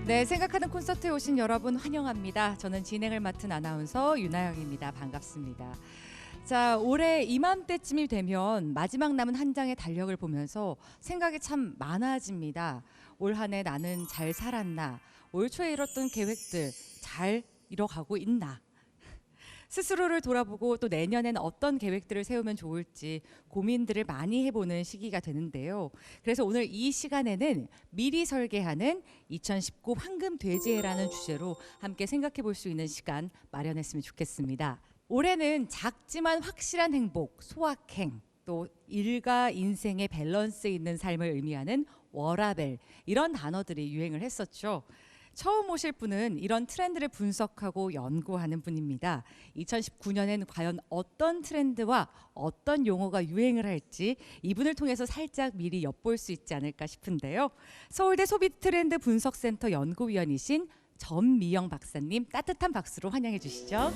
네, 생각하는 콘서트에 오신 여러분 환영합니다. 저는 진행을 맡은 아나운서 윤아영입니다. 반갑습니다. 자, 올해 이맘때쯤이 되면 마지막 남은 한 장의 달력을 보면서 생각이 참 많아집니다. 올 한 해 나는 잘 살았나? 올 초에 이뤘던 계획들 잘 이뤄가고 있나? 스스로를 돌아보고 또 내년엔 어떤 계획들을 세우면 좋을지 고민들을 많이 해보는 시기가 되는데요. 그래서 오늘 이 시간에는 미리 설계하는 2019 황금돼지해라는 주제로 함께 생각해 볼 수 있는 시간 마련했으면 좋겠습니다. 올해는 작지만 확실한 행복, 소확행, 또 일과 인생의 밸런스 있는 삶을 의미하는 워라밸, 이런 단어들이 유행을 했었죠. 처음 오실 분은 이런 트렌드를 분석하고 연구하는 분입니다. 2019년엔 과연 어떤 트렌드와 어떤 용어가 유행을 할지 이분을 통해서 살짝 미리 엿볼 수 있지 않을까 싶은데요. 서울대 소비트렌드 분석센터 연구위원이신 전미영 박사님, 따뜻한 박수로 환영해 주시죠.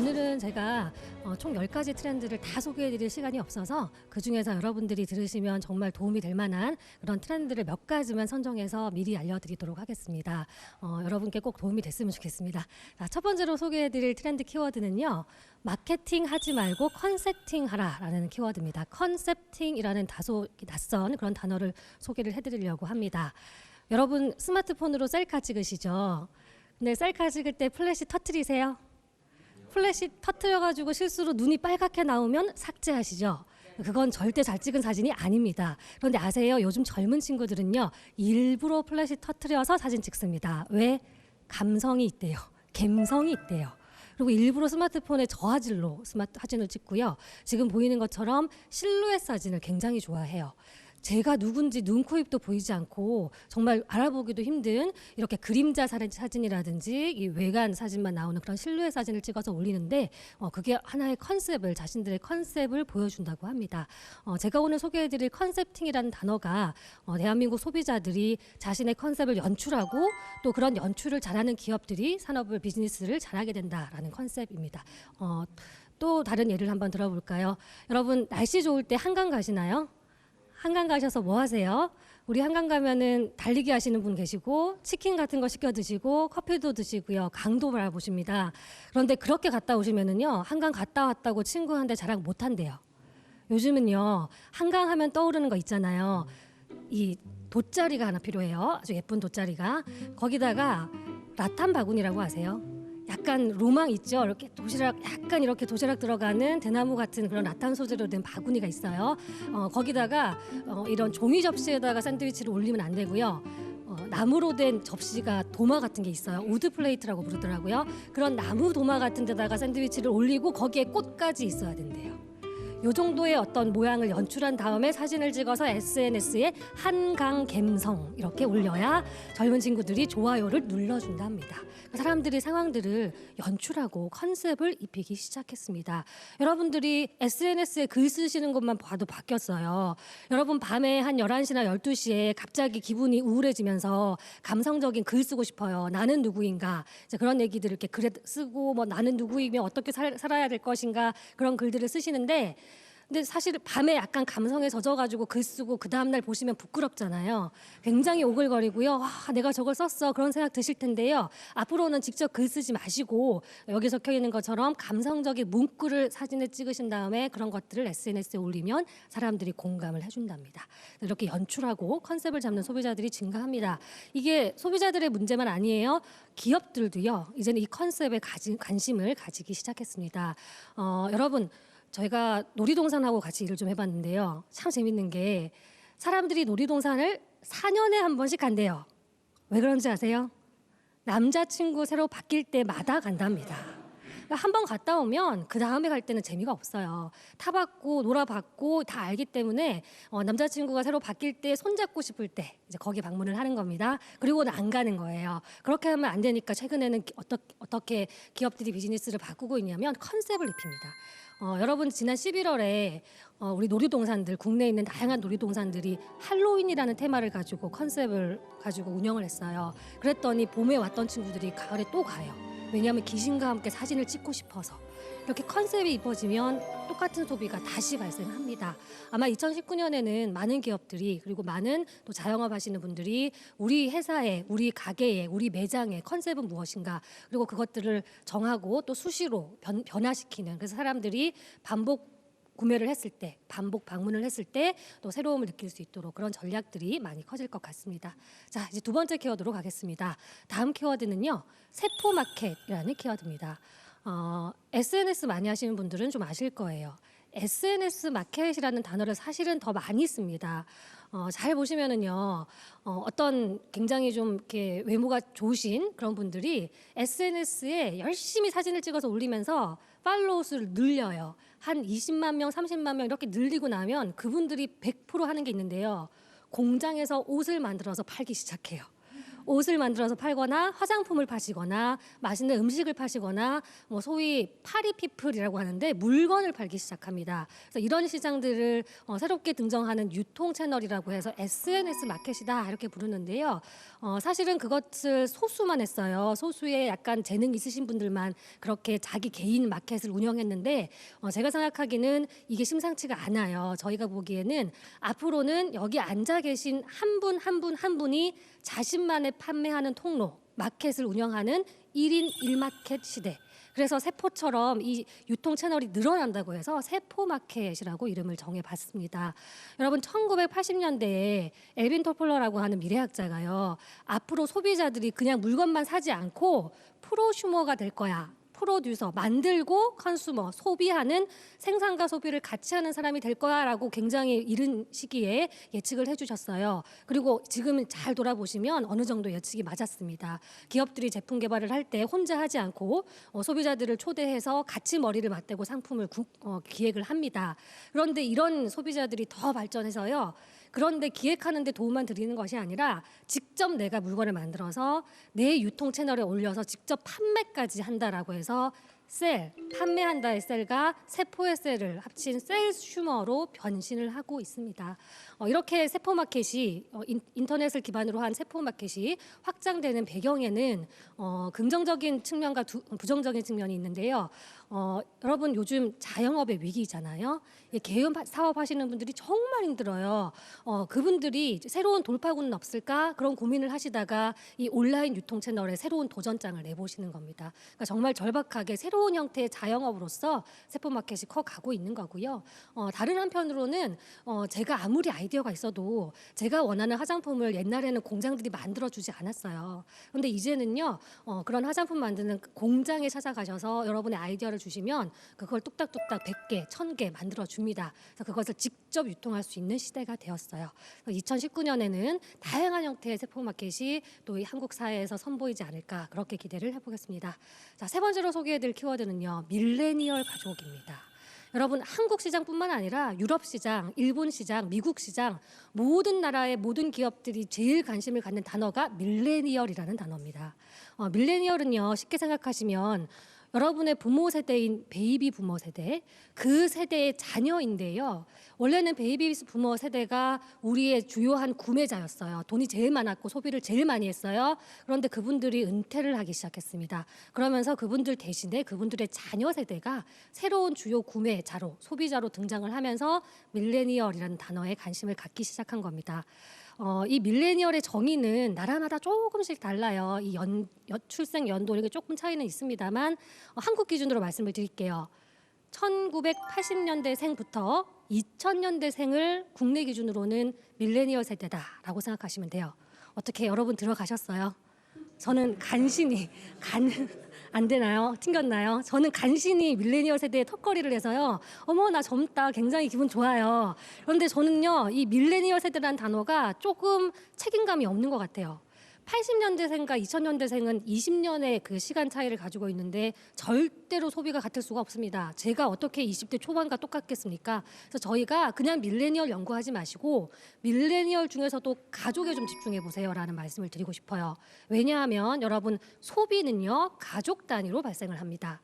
오늘은 제가 총 10가지 트렌드를 다 소개해드릴 시간이 없어서 그중에서 여러분들이 들으시면 정말 도움이 될 만한 그런 트렌드를 몇 가지만 선정해서 미리 알려드리도록 하겠습니다. 여러분께 꼭 도움이 됐으면 좋겠습니다. 자, 첫 번째로 소개해드릴 트렌드 키워드는요. 마케팅 하지 말고 컨셉팅 하라 라는 키워드입니다. 컨셉팅이라는 다소 낯선 그런 단어를 소개를 해드리려고 합니다. 여러분 스마트폰으로 셀카 찍으시죠? 근데 셀카 찍을 때 플래시 터트리세요? 플래시 터트려가지고 실수로 눈이 빨갛게 나오면 삭제하시죠. 그건 절대 잘 찍은 사진이 아닙니다. 그런데 아세요? 요즘 젊은 친구들은요. 일부러 플래시 터트려서 사진 찍습니다. 왜? 감성이 있대요. 감성이 있대요. 그리고 일부러 스마트폰에 저화질로 사진을 찍고요. 지금 보이는 것처럼 실루엣 사진을 굉장히 좋아해요. 제가 누군지 눈, 코, 입도 보이지 않고 정말 알아보기도 힘든 이렇게 그림자 사진이라든지 이 외관 사진만 나오는 그런 실루엣 사진을 찍어서 올리는데 그게 하나의 컨셉을, 자신들의 컨셉을 보여준다고 합니다. 제가 오늘 소개해드릴 컨셉팅이라는 단어가 대한민국 소비자들이 자신의 컨셉을 연출하고 또 그런 연출을 잘하는 기업들이 산업을, 비즈니스를 잘하게 된다라는 컨셉입니다. 또 다른 예를 한번 들어볼까요? 여러분 날씨 좋을 때 한강 가시나요? 한강 가셔서 뭐 하세요? 우리 한강 가면은 달리기 하시는 분 계시고 치킨 같은 거 시켜 드시고 커피도 드시고요. 강도 바라보십니다. 그런데 그렇게 갔다 오시면은요. 한강 갔다 왔다고 친구한테 자랑 못 한대요. 요즘은요. 한강 하면 떠오르는 거 있잖아요. 이 돗자리가 하나 필요해요. 아주 예쁜 돗자리가. 거기다가 라탄 바구니라고 아세요? 약간 로망 있죠. 이렇게 도시락 약간 이렇게 도시락 들어가는 대나무 같은 그런 라탄 소재로 된 바구니가 있어요. 거기다가 이런 종이 접시에다가 샌드위치를 올리면 안 되고요. 나무로 된 접시가 도마 같은 게 있어요. 우드 플레이트라고 부르더라고요. 그런 나무 도마 같은 데다가 샌드위치를 올리고 거기에 꽃까지 있어야 된대요. 요 정도의 어떤 모양을 연출한 다음에 사진을 찍어서 SNS에 한강 갬성 이렇게 올려야 젊은 친구들이 좋아요를 눌러준답니다. 사람들이 상황들을 연출하고 컨셉을 입히기 시작했습니다. 여러분들이 SNS에 글 쓰시는 것만 봐도 바뀌었어요. 여러분 밤에 한 11시나 12시에 갑자기 기분이 우울해지면서 감성적인 글 쓰고 싶어요. 나는 누구인가? 이제 그런 얘기들을 이렇게 글에 쓰고 뭐 나는 누구이며 어떻게 살아야 될 것인가 그런 글들을 쓰시는데 근데 사실 밤에 약간 감성에 젖어가지고 글 쓰고 그 다음날 보시면 부끄럽잖아요. 굉장히 오글거리고요. 내가 저걸 썼어 그런 생각 드실 텐데요. 앞으로는 직접 글 쓰지 마시고 여기 적혀 있는 것처럼 감성적인 문구를 사진에 찍으신 다음에 그런 것들을 SNS에 올리면 사람들이 공감을 해준답니다. 이렇게 연출하고 컨셉을 잡는 소비자들이 증가합니다. 이게 소비자들의 문제만 아니에요. 기업들도요. 이제는 이 컨셉에 관심을 가지기 시작했습니다. 여러분 저희가 놀이동산하고 같이 일을 좀 해봤는데요. 참 재밌는 게 사람들이 놀이동산을 4년에 한 번씩 간대요. 왜 그런지 아세요? 남자친구 새로 바뀔 때마다 간답니다. 한 번 갔다 오면 그 다음에 갈 때는 재미가 없어요. 타봤고 놀아봤고 다 알기 때문에 남자친구가 새로 바뀔 때 손잡고 싶을 때 이제 거기 방문을 하는 겁니다. 그리고는 안 가는 거예요. 그렇게 하면 안 되니까 최근에는 어떻게 기업들이 비즈니스를 바꾸고 있냐면 컨셉을 입힙니다. 여러분 지난 11월에 우리 놀이동산들 국내에 있는 다양한 놀이동산들이 할로윈이라는 테마를 가지고 컨셉을 가지고 운영을 했어요. 그랬더니 봄에 왔던 친구들이 가을에 또 가요. 왜냐하면 귀신과 함께 사진을 찍고 싶어서. 이렇게 컨셉이 입어지면 똑같은 소비가 다시 발생합니다. 아마 2019년에는 많은 기업들이 그리고 많은 또 자영업 하시는 분들이 우리 회사에, 우리 가게에, 우리 매장의 컨셉은 무엇인가 그리고 그것들을 정하고 또 수시로 변화시키는 그래서 사람들이 반복 구매를 했을 때, 반복 방문을 했을 때 또 새로움을 느낄 수 있도록 그런 전략들이 많이 커질 것 같습니다. 자, 이제 두 번째 키워드로 가겠습니다. 다음 키워드는요, 세포마켓이라는 키워드입니다. SNS 많이 하시는 분들은 좀 아실 거예요. SNS 마켓이라는 단어를 사실은 더 많이 씁니다. 잘 보시면은요, 어떤 굉장히 좀 이렇게 외모가 좋으신 그런 분들이 SNS에 열심히 사진을 찍어서 올리면서 팔로워 수를 늘려요. 한 20만 명, 30만 명 이렇게 늘리고 나면 그분들이 100% 하는 게 있는데요. 공장에서 옷을 만들어서 팔기 시작해요. 옷을 만들어서 팔거나 화장품을 파시거나 맛있는 음식을 파시거나 뭐 소위 파리피플이라고 하는데 물건을 팔기 시작합니다. 그래서 이런 시장들을 새롭게 등장하는 유통 채널이라고 해서 SNS 마켓이다 이렇게 부르는데요. 사실은 그것을 소수만 했어요. 소수의 약간 재능 있으신 분들만 그렇게 자기 개인 마켓을 운영했는데 제가 생각하기는 이게 심상치가 않아요. 저희가 보기에는 앞으로는 여기 앉아 계신 한 분 한 분 한 분이 자신만의 판매하는 통로, 마켓을 운영하는 1인 1마켓 시대. 그래서 세포처럼 이 유통 채널이 늘어난다고 해서 세포마켓이라고 이름을 정해봤습니다. 여러분 1980년대에 엘빈 토플러라고 하는 미래학자가요. 앞으로 소비자들이 그냥 물건만 사지 않고 프로슈머가 될 거야. 프로듀서, 만들고 컨슈머, 소비하는 생산과 소비를 같이 하는 사람이 될 거야라고 굉장히 이른 시기에 예측을 해주셨어요. 그리고 지금 잘 돌아보시면 어느 정도 예측이 맞았습니다. 기업들이 제품 개발을 할 때 혼자 하지 않고 소비자들을 초대해서 같이 머리를 맞대고 상품을 기획을 합니다. 그런데 이런 소비자들이 더 발전해서요. 그런데 기획하는 데 도움만 드리는 것이 아니라 직접 내가 물건을 만들어서 내 유통 채널에 올려서 직접 판매까지 한다라고 해서 셀, 판매한다의 셀과 세포의 셀을 합친 셀슈머로 변신을 하고 있습니다. 이렇게 세포마켓이 인터넷을 기반으로 한 세포마켓이 확장되는 배경에는 긍정적인 측면과 부정적인 측면이 있는데요. 여러분 요즘 자영업의 위기잖아요. 개인 사업 하시는 분들이 정말 힘들어요. 그분들이 새로운 돌파구는 없을까 그런 고민을 하시다가 이 온라인 유통 채널에 새로운 도전장을 내보시는 겁니다. 그러니까 정말 절박하게 새로운 형태의 자영업으로서 세포마켓이 커가고 있는 거고요. 다른 한편으로는 제가 아무리 아이디어가 있어도 제가 원하는 화장품을 옛날에는 공장들이 만들어주지 않았어요. 그런데 이제는요. 그런 화장품 만드는 공장에 찾아가셔서 여러분의 아이디어를 주시면 그걸 뚝딱뚝딱 100개, 1000개 만들어줍니다. 그래서 그것을 직접 유통할 수 있는 시대가 되었어요. 2019년에는 다양한 형태의 세포마켓이 또 이 한국 사회에서 선보이지 않을까 그렇게 기대를 해보겠습니다. 자, 세 번째로 소개해드릴 키워드는요. 밀레니얼 가족입니다. 여러분 한국 시장뿐만 아니라 유럽 시장, 일본 시장, 미국 시장 모든 나라의 모든 기업들이 제일 관심을 갖는 단어가 밀레니얼이라는 단어입니다. 밀레니얼은요 쉽게 생각하시면 여러분의 부모 세대인 베이비 부모 세대, 그 세대의 자녀인데요. 원래는 베이비 부모 세대가 우리의 주요한 구매자였어요. 돈이 제일 많았고 소비를 제일 많이 했어요. 그런데 그분들이 은퇴를 하기 시작했습니다. 그러면서 그분들 대신에 그분들의 자녀 세대가 새로운 주요 구매자로, 소비자로 등장을 하면서 밀레니얼이라는 단어에 관심을 갖기 시작한 겁니다. 이 밀레니얼의 정의는 나라마다 조금씩 달라요. 이 출생 연도 이렇게 조금 차이는 있습니다만 한국 기준으로 말씀을 드릴게요. 1980년대생부터 2000년대생을 국내 기준으로는 밀레니얼 세대다라고 생각하시면 돼요. 어떻게 여러분 들어가셨어요? 저는 간신히 안 되나요? 튕겼나요? 저는 간신히 밀레니얼 세대의 턱걸이를 해서요. 어머 나 젊다 굉장히 기분 좋아요. 그런데 저는요 이 밀레니얼 세대라는 단어가 조금 책임감이 없는 것 같아요. 80년대생과 2000년대생은 20년의 그 시간 차이를 가지고 있는데 절대로 소비가 같을 수가 없습니다. 제가 어떻게 20대 초반과 똑같겠습니까? 그래서 저희가 그냥 밀레니얼 연구하지 마시고 밀레니얼 중에서도 가족에 좀 집중해 보세요라는 말씀을 드리고 싶어요. 왜냐하면 여러분 소비는요 가족 단위로 발생을 합니다.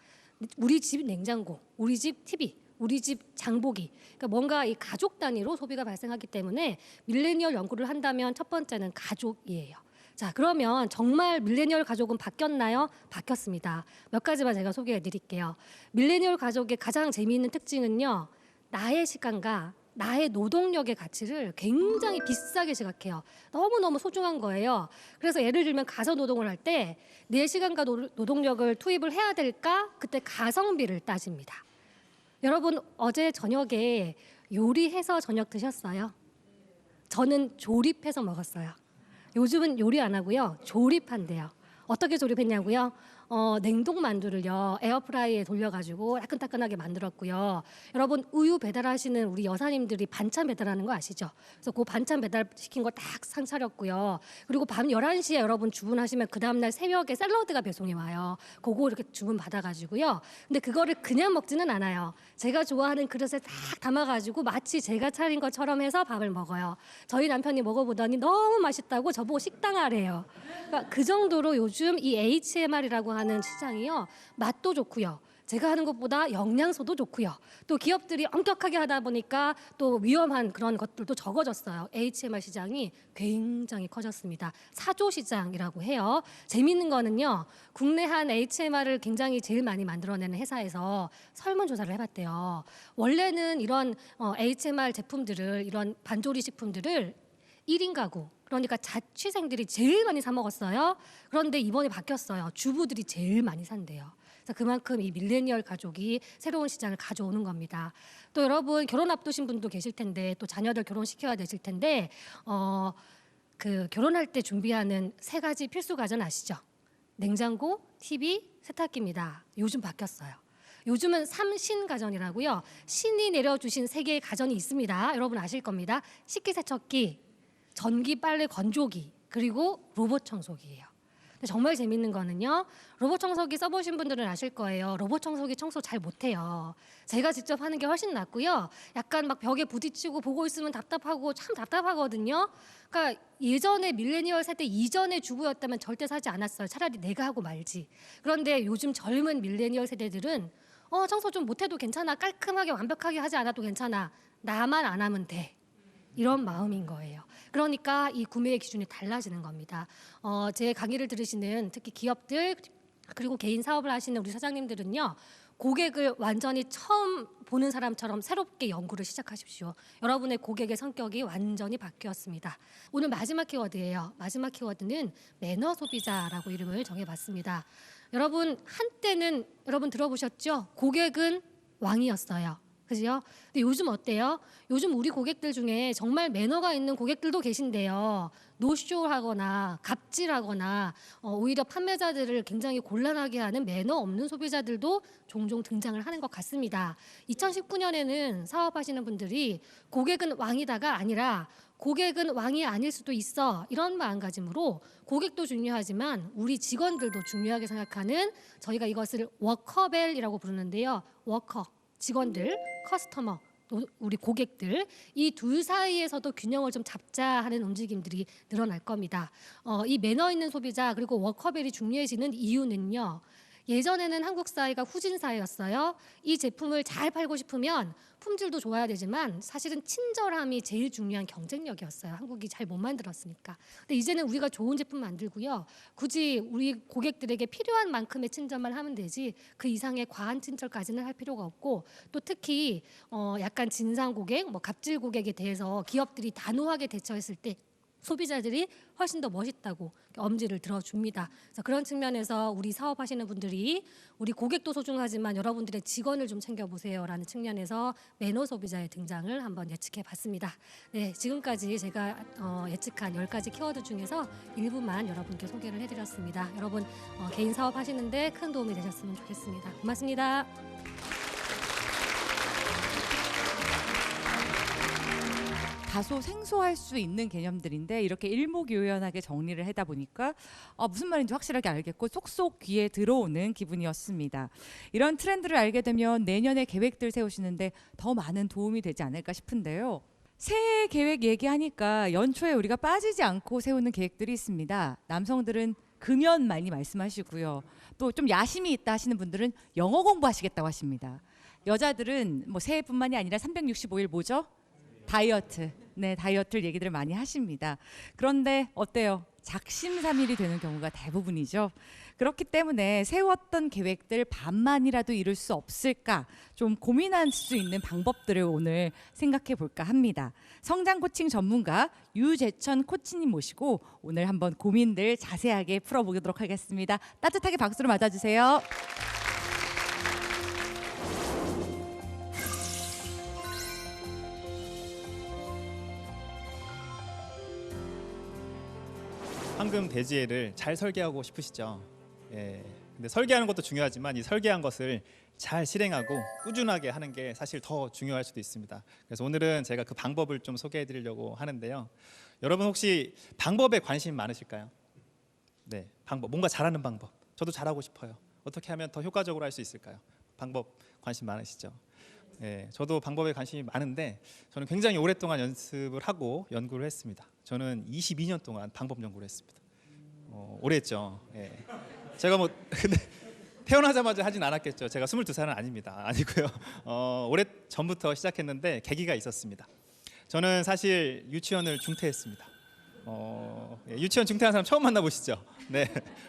우리 집 냉장고, 우리 집 TV, 우리 집 장보기, 그러니까 뭔가 이 가족 단위로 소비가 발생하기 때문에 밀레니얼 연구를 한다면 첫 번째는 가족이에요. 자, 그러면 정말 밀레니얼 가족은 바뀌었나요? 바뀌었습니다. 몇 가지만 제가 소개해 드릴게요. 밀레니얼 가족의 가장 재미있는 특징은요. 나의 시간과 나의 노동력의 가치를 굉장히 비싸게 생각해요. 너무너무 소중한 거예요. 그래서 예를 들면 가사 노동을 할 때 내 시간과 노동력을 투입을 해야 될까? 그때 가성비를 따집니다. 여러분 어제 저녁에 요리해서 저녁 드셨어요? 저는 조립해서 먹었어요. 요즘은 요리 안 하고요. 조립한대요. 어떻게 조립했냐고요? 냉동 만두를요. 에어프라이에 돌려가지고 따끈따끈하게 만들었고요. 여러분 우유 배달하시는 우리 여사님들이 반찬 배달하는 거 아시죠? 그래서 그 반찬 배달시킨 거 딱 상 차렸고요. 그리고 밤 11시에 여러분 주문하시면 그 다음날 새벽에 샐러드가 배송이 와요. 그거 이렇게 주문 받아가지고요. 근데 그거를 그냥 먹지는 않아요. 제가 좋아하는 그릇에 딱 담아가지고 마치 제가 차린 것처럼 해서 밥을 먹어요. 저희 남편이 먹어보더니 너무 맛있다고 저보고 식당 하래요. 그러니까 그 정도로 요즘 이 HMR이라고 하는 시장이요. 맛도 좋고요. 제가 하는 것보다 영양소도 좋고요. 또 기업들이 엄격하게 하다 보니까 또 위험한 그런 것들도 적어졌어요. HMR 시장이 굉장히 커졌습니다. 사조 시장이라고 해요. 재미있는 거는요. 국내 한 HMR을 굉장히 제일 많이 만들어내는 회사에서 설문조사를 해봤대요. 원래는 이런 HMR 제품들을 이런 반조리 식품들을 1인 가구 그러니까 자취생들이 제일 많이 사 먹었어요. 그런데 이번에 바뀌었어요. 주부들이 제일 많이 산대요. 그래서 그만큼 이 밀레니얼 가족이 새로운 시장을 가져오는 겁니다. 또 여러분 결혼 앞두신 분도 계실 텐데 또 자녀들 결혼시켜야 되실 텐데 그 결혼할 때 준비하는 3가지 필수 가전 아시죠? 냉장고, TV, 세탁기입니다. 요즘 바뀌었어요. 요즘은 3신 가전이라고요. 신이 내려주신 3개의 가전이 있습니다. 여러분 아실 겁니다. 식기세척기, 전기 빨래 건조기, 그리고 로봇 청소기예요. 근데 정말 재밌는 거는요. 로봇 청소기 써보신 분들은 아실 거예요. 로봇 청소기 청소 잘 못해요. 제가 직접 하는 게 훨씬 낫고요. 약간 막 벽에 부딪히고 보고 있으면 답답하고 참 답답하거든요. 그러니까 예전에 밀레니얼 세대 이전의 주부였다면 절대 사지 않았어요. 차라리 내가 하고 말지. 그런데 요즘 젊은 밀레니얼 세대들은 청소 좀 못해도 괜찮아. 깔끔하게 완벽하게 하지 않아도 괜찮아. 나만 안 하면 돼. 이런 마음인 거예요. 그러니까 이 구매의 기준이 달라지는 겁니다. 제 강의를 들으시는 특히 기업들 그리고 개인 사업을 하시는 우리 사장님들은요. 고객을 완전히 처음 보는 사람처럼 새롭게 연구를 시작하십시오. 여러분의 고객의 성격이 완전히 바뀌었습니다. 오늘 마지막 키워드예요. 마지막 키워드는 매너 소비자라고 이름을 정해봤습니다. 여러분 한때는 여러분 들어보셨죠? 고객은 왕이었어요. 그죠? 근데 요즘 어때요? 요즘 우리 고객들 중에 정말 매너가 있는 고객들도 계신데요. 노쇼하거나 갑질하거나 오히려 판매자들을 굉장히 곤란하게 하는 매너 없는 소비자들도 종종 등장을 하는 것 같습니다. 2019년에는 사업하시는 분들이 고객은 왕이다가 아니라 고객은 왕이 아닐 수도 있어 이런 마음가짐으로 고객도 중요하지만 우리 직원들도 중요하게 생각하는 저희가 이것을 워커벨이라고 부르는데요. 워커 직원들, 커스터머, 우리 고객들 이 둘 사이에서도 균형을 좀 잡자 하는 움직임들이 늘어날 겁니다. 이 매너 있는 소비자 그리고 워커벨이 중요해지는 이유는요. 예전에는 한국 사회가 후진 사회였어요. 이 제품을 잘 팔고 싶으면 품질도 좋아야 되지만 사실은 친절함이 제일 중요한 경쟁력이었어요. 한국이 잘 못 만들었으니까. 근데 이제는 우리가 좋은 제품 만들고요. 굳이 우리 고객들에게 필요한 만큼의 친절만 하면 되지 그 이상의 과한 친절까지는 할 필요가 없고 또 특히 약간 진상 고객, 갑질 고객에 대해서 기업들이 단호하게 대처했을 때 소비자들이 훨씬 더 멋있다고 엄지를 들어줍니다. 그래서 그런 측면에서 우리 사업하시는 분들이 우리 고객도 소중하지만 여러분들의 직원을 좀 챙겨보세요라는 측면에서 매너 소비자의 등장을 한번 예측해봤습니다. 네, 지금까지 제가 예측한 10가지 키워드 중에서 일부만 여러분께 소개를 해드렸습니다. 여러분 개인 사업하시는데 큰 도움이 되셨으면 좋겠습니다. 고맙습니다. 다소 생소할 수 있는 개념들인데 이렇게 일목요연하게 정리를 하다 보니까 무슨 말인지 확실하게 알겠고 쏙쏙 귀에 들어오는 기분이었습니다. 이런 트렌드를 알게 되면 내년에 계획들 세우시는데 더 많은 도움이 되지 않을까 싶은데요. 새해 계획 얘기하니까 연초에 우리가 빠지지 않고 세우는 계획들이 있습니다. 남성들은 금연 많이 말씀하시고요. 또 좀 야심이 있다 하시는 분들은 영어 공부하시겠다고 하십니다. 여자들은 뭐 새해뿐만이 아니라 365일 뭐죠? 다이어트. 네, 다이어트 얘기들을 많이 하십니다. 그런데 어때요? 작심삼일이 되는 경우가 대부분이죠. 그렇기 때문에 세웠던 계획들 반만이라도 이룰 수 없을까 좀 고민할 수 있는 방법들을 오늘 생각해 볼까 합니다. 성장 코칭 전문가 유재천 코치님 모시고 오늘 한번 고민들 자세하게 풀어보도록 하겠습니다. 따뜻하게 박수로 맞아주세요. 황금 대지혜를 잘 설계하고 싶으시죠? 예. 근데 설계하는 것도 중요하지만 이 설계한 것을 잘 실행하고 꾸준하게 하는 게 사실 더 중요할 수도 있습니다. 그래서 오늘은 제가 그 방법을 좀 소개해 드리려고 하는데요. 여러분 혹시 방법에 관심 많으실까요? 네, 방법, 뭔가 잘하는 방법. 저도 잘하고 싶어요. 어떻게 하면 더 효과적으로 할 수 있을까요? 방법 관심 많으시죠? 예, 저도 방법에 관심이 많은데 저는 굉장히 오랫동안 연습을 하고 연구를 했습니다. 저는 22년 동안 방법 연구를 했습니다. 오래 했죠. 예. 제가 뭐 근데 태어나자마자 하진 않았겠죠. 제가 22살은 아닙니다. 아니고요. 오래 전부터 시작했는데 계기가 있었습니다. 저는 사실 유치원을 중퇴했습니다. 유치원 중퇴한 사람 처음 만나보시죠? 네,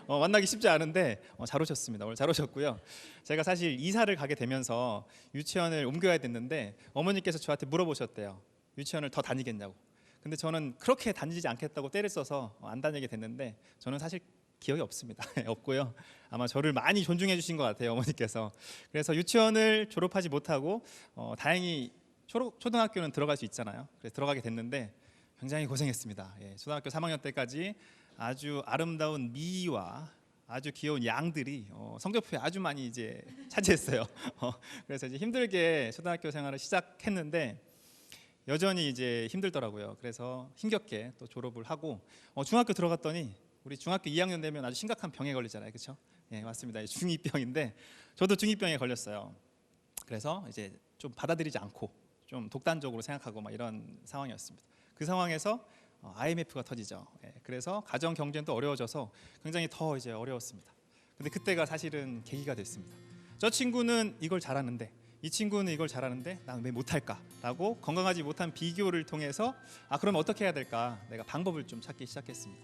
만나기 쉽지 않은데 잘 오셨습니다. 오늘 잘 오셨고요. 제가 사실 이사를 가게 되면서 유치원을 옮겨야 됐는데 어머니께서 저한테 물어보셨대요. 유치원을 더 다니겠냐고. 근데 저는 그렇게 다니지 않겠다고 때를 써서 안 다니게 됐는데 저는 사실 기억이 없습니다. 없고요. 아마 저를 많이 존중해 주신 것 같아요, 어머니께서. 그래서 유치원을 졸업하지 못하고 다행히 초등학교는 들어갈 수 있잖아요. 그래서 들어가게 됐는데 굉장히 고생했습니다. 예, 초등학교 3학년 때까지 아주 아름다운 미와 아주 귀여운 양들이 성적표에 아주 많이 이제 차지했어요. 그래서 이제 힘들게 초등학교 생활을 시작했는데 여전히 이제 힘들더라고요. 그래서 힘겹게 또 졸업을 하고 중학교 들어갔더니 우리 중학교 2학년 되면 아주 심각한 병에 걸리잖아요, 그렇죠? 예, 맞습니다. 중2병인데 저도 중2병에 걸렸어요. 그래서 이제 좀 받아들이지 않고 좀 독단적으로 생각하고 막 이런 상황이었습니다. 그 상황에서 IMF가 터지죠. 예, 그래서 가정 경쟁도 어려워져서 굉장히 더 이제 어려웠습니다. 근데 그때가 사실은 계기가 됐습니다. 저 친구는 이걸 잘하는데 이 친구는 이걸 잘하는데 난 왜 못할까라고 건강하지 못한 비교를 통해서 그럼 어떻게 해야 될까? 내가 방법을 좀 찾기 시작했습니다.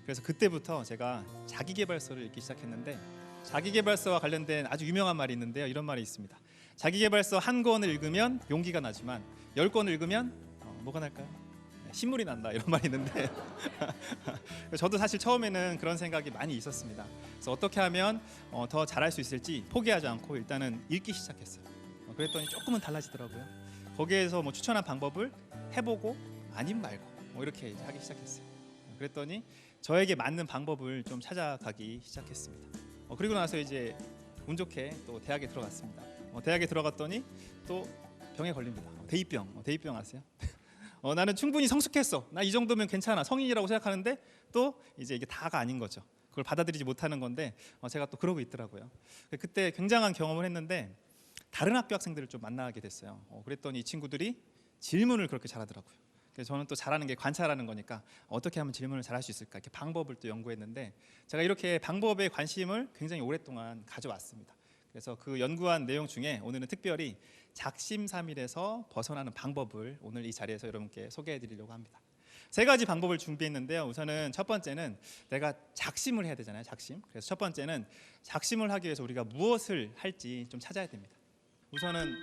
그래서 그때부터 제가 자기계발서를 읽기 시작했는데 자기계발서와 관련된 아주 유명한 말이 있는데요. 이런 말이 있습니다. 자기계발서 한 권을 읽으면 용기가 나지만 10권을 읽으면 뭐가 날까요? 신물이 난다 이런 말이 있는데 저도 사실 처음에는 그런 생각이 많이 있었습니다. 그래서 어떻게 하면 더 잘할 수 있을지 포기하지 않고 일단은 읽기 시작했어요. 그랬더니 조금은 달라지더라고요. 거기에서 뭐 추천한 방법을 해보고 아님 말고 이렇게 이제 하기 시작했어요. 그랬더니 저에게 맞는 방법을 좀 찾아가기 시작했습니다. 그리고 나서 이제 운 좋게 또 대학에 들어갔습니다. 대학에 들어갔더니 또 병에 걸립니다. 대입병 아세요? 나는 충분히 성숙했어. 나 이 정도면 괜찮아. 성인이라고 생각하는데 또 이제 이게 다가 아닌 거죠. 그걸 받아들이지 못하는 건데 제가 또 그러고 있더라고요. 그때 굉장한 경험을 했는데 다른 학교 학생들을 좀 만나게 됐어요. 그랬더니 이 친구들이 질문을 그렇게 잘하더라고요. 그래서 저는 또 잘하는 게 관찰하는 거니까 어떻게 하면 질문을 잘할 수 있을까 이렇게 방법을 또 연구했는데 제가 이렇게 방법에 관심을 굉장히 오랫동안 가져왔습니다. 그래서 그 연구한 내용 중에 오늘은 특별히 작심삼일에서 벗어나는 방법을 오늘 이 자리에서 여러분께 소개해 드리려고 합니다. 3가지 방법을 준비했는데요. 우선은 첫 번째는 내가 작심을 해야 되잖아요. 작심. 그래서 첫 번째는 작심을 하기 위해서 우리가 무엇을 할지 좀 찾아야 됩니다. 우선은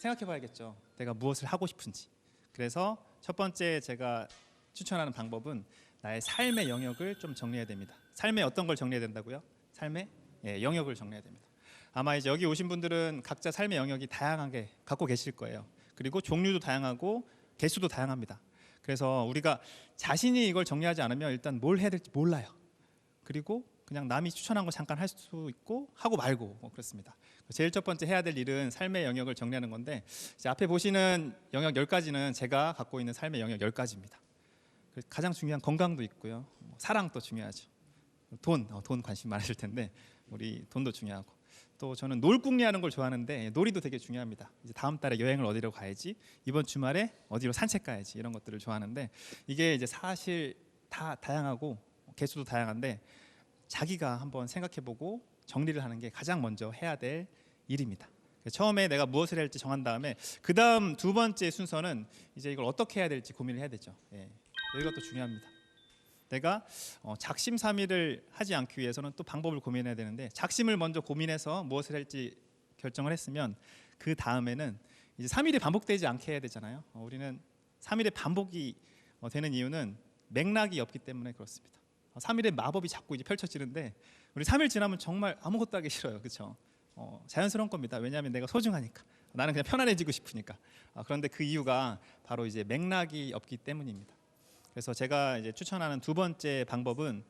생각해 봐야겠죠. 내가 무엇을 하고 싶은지. 그래서 첫 번째 제가 추천하는 방법은 나의 삶의 영역을 좀 정리해야 됩니다. 삶의 어떤 걸 정리해야 된다고요? 삶의 영역을 정리해야 됩니다. 아마 이제 여기 오신 분들은 각자 삶의 영역이 다양하게 갖고 계실 거예요. 그리고 종류도 다양하고 개수도 다양합니다. 그래서 우리가 자신이 이걸 정리하지 않으면 일단 뭘 해야 될지 몰라요. 그리고 그냥 남이 추천한 거 잠깐 할 수 있고 하고 말고 그렇습니다. 제일 첫 번째 해야 될 일은 삶의 영역을 정리하는 건데, 이제 앞에 보시는 영역 10가지는 제가 갖고 있는 삶의 영역 10가지입니다. 가장 중요한 건강도 있고요. 사랑도 중요하죠. 돈 관심 많으실 텐데 우리 돈도 중요하고, 또 저는 놀궁리하는 걸 좋아하는데 놀이도 되게 중요합니다. 이제 다음 달에 여행을 어디로 가야지, 이번 주말에 어디로 산책 가야지, 이런 것들을 좋아하는데 이게 이제 사실 다 다양하고 개수도 다양한데 자기가 한번 생각해보고 정리를 하는 게 가장 먼저 해야 될 일입니다. 처음에 내가 무엇을 해야 할지 정한 다음에 그 다음 두 번째 순서는 이제 이걸 어떻게 해야 될지 고민을 해야 되죠. 이것도 중요합니다. 내가 작심삼일을 하지 않기 위해서는 또 방법을 고민해야 되는데, 작심을 먼저 고민해서 무엇을 할지 결정을 했으면 그 다음에는 이제 3일이 반복되지 않게 해야 되잖아요. 우리는 3일의 반복이 되는 이유는 맥락이 없기 때문에 그렇습니다. 3일의 마법이 자꾸 이제 펼쳐지는데 우리 3일 지나면 정말 아무것도 하기 싫어요. 그렇죠? 자연스러운 겁니다. 왜냐하면 내가 소중하니까, 나는 그냥 편안해지고 싶으니까. 그런데 그 이유가 바로 이제 맥락이 없기 때문입니다. 그래서 제가 이제 추천하는 두 번째 방법은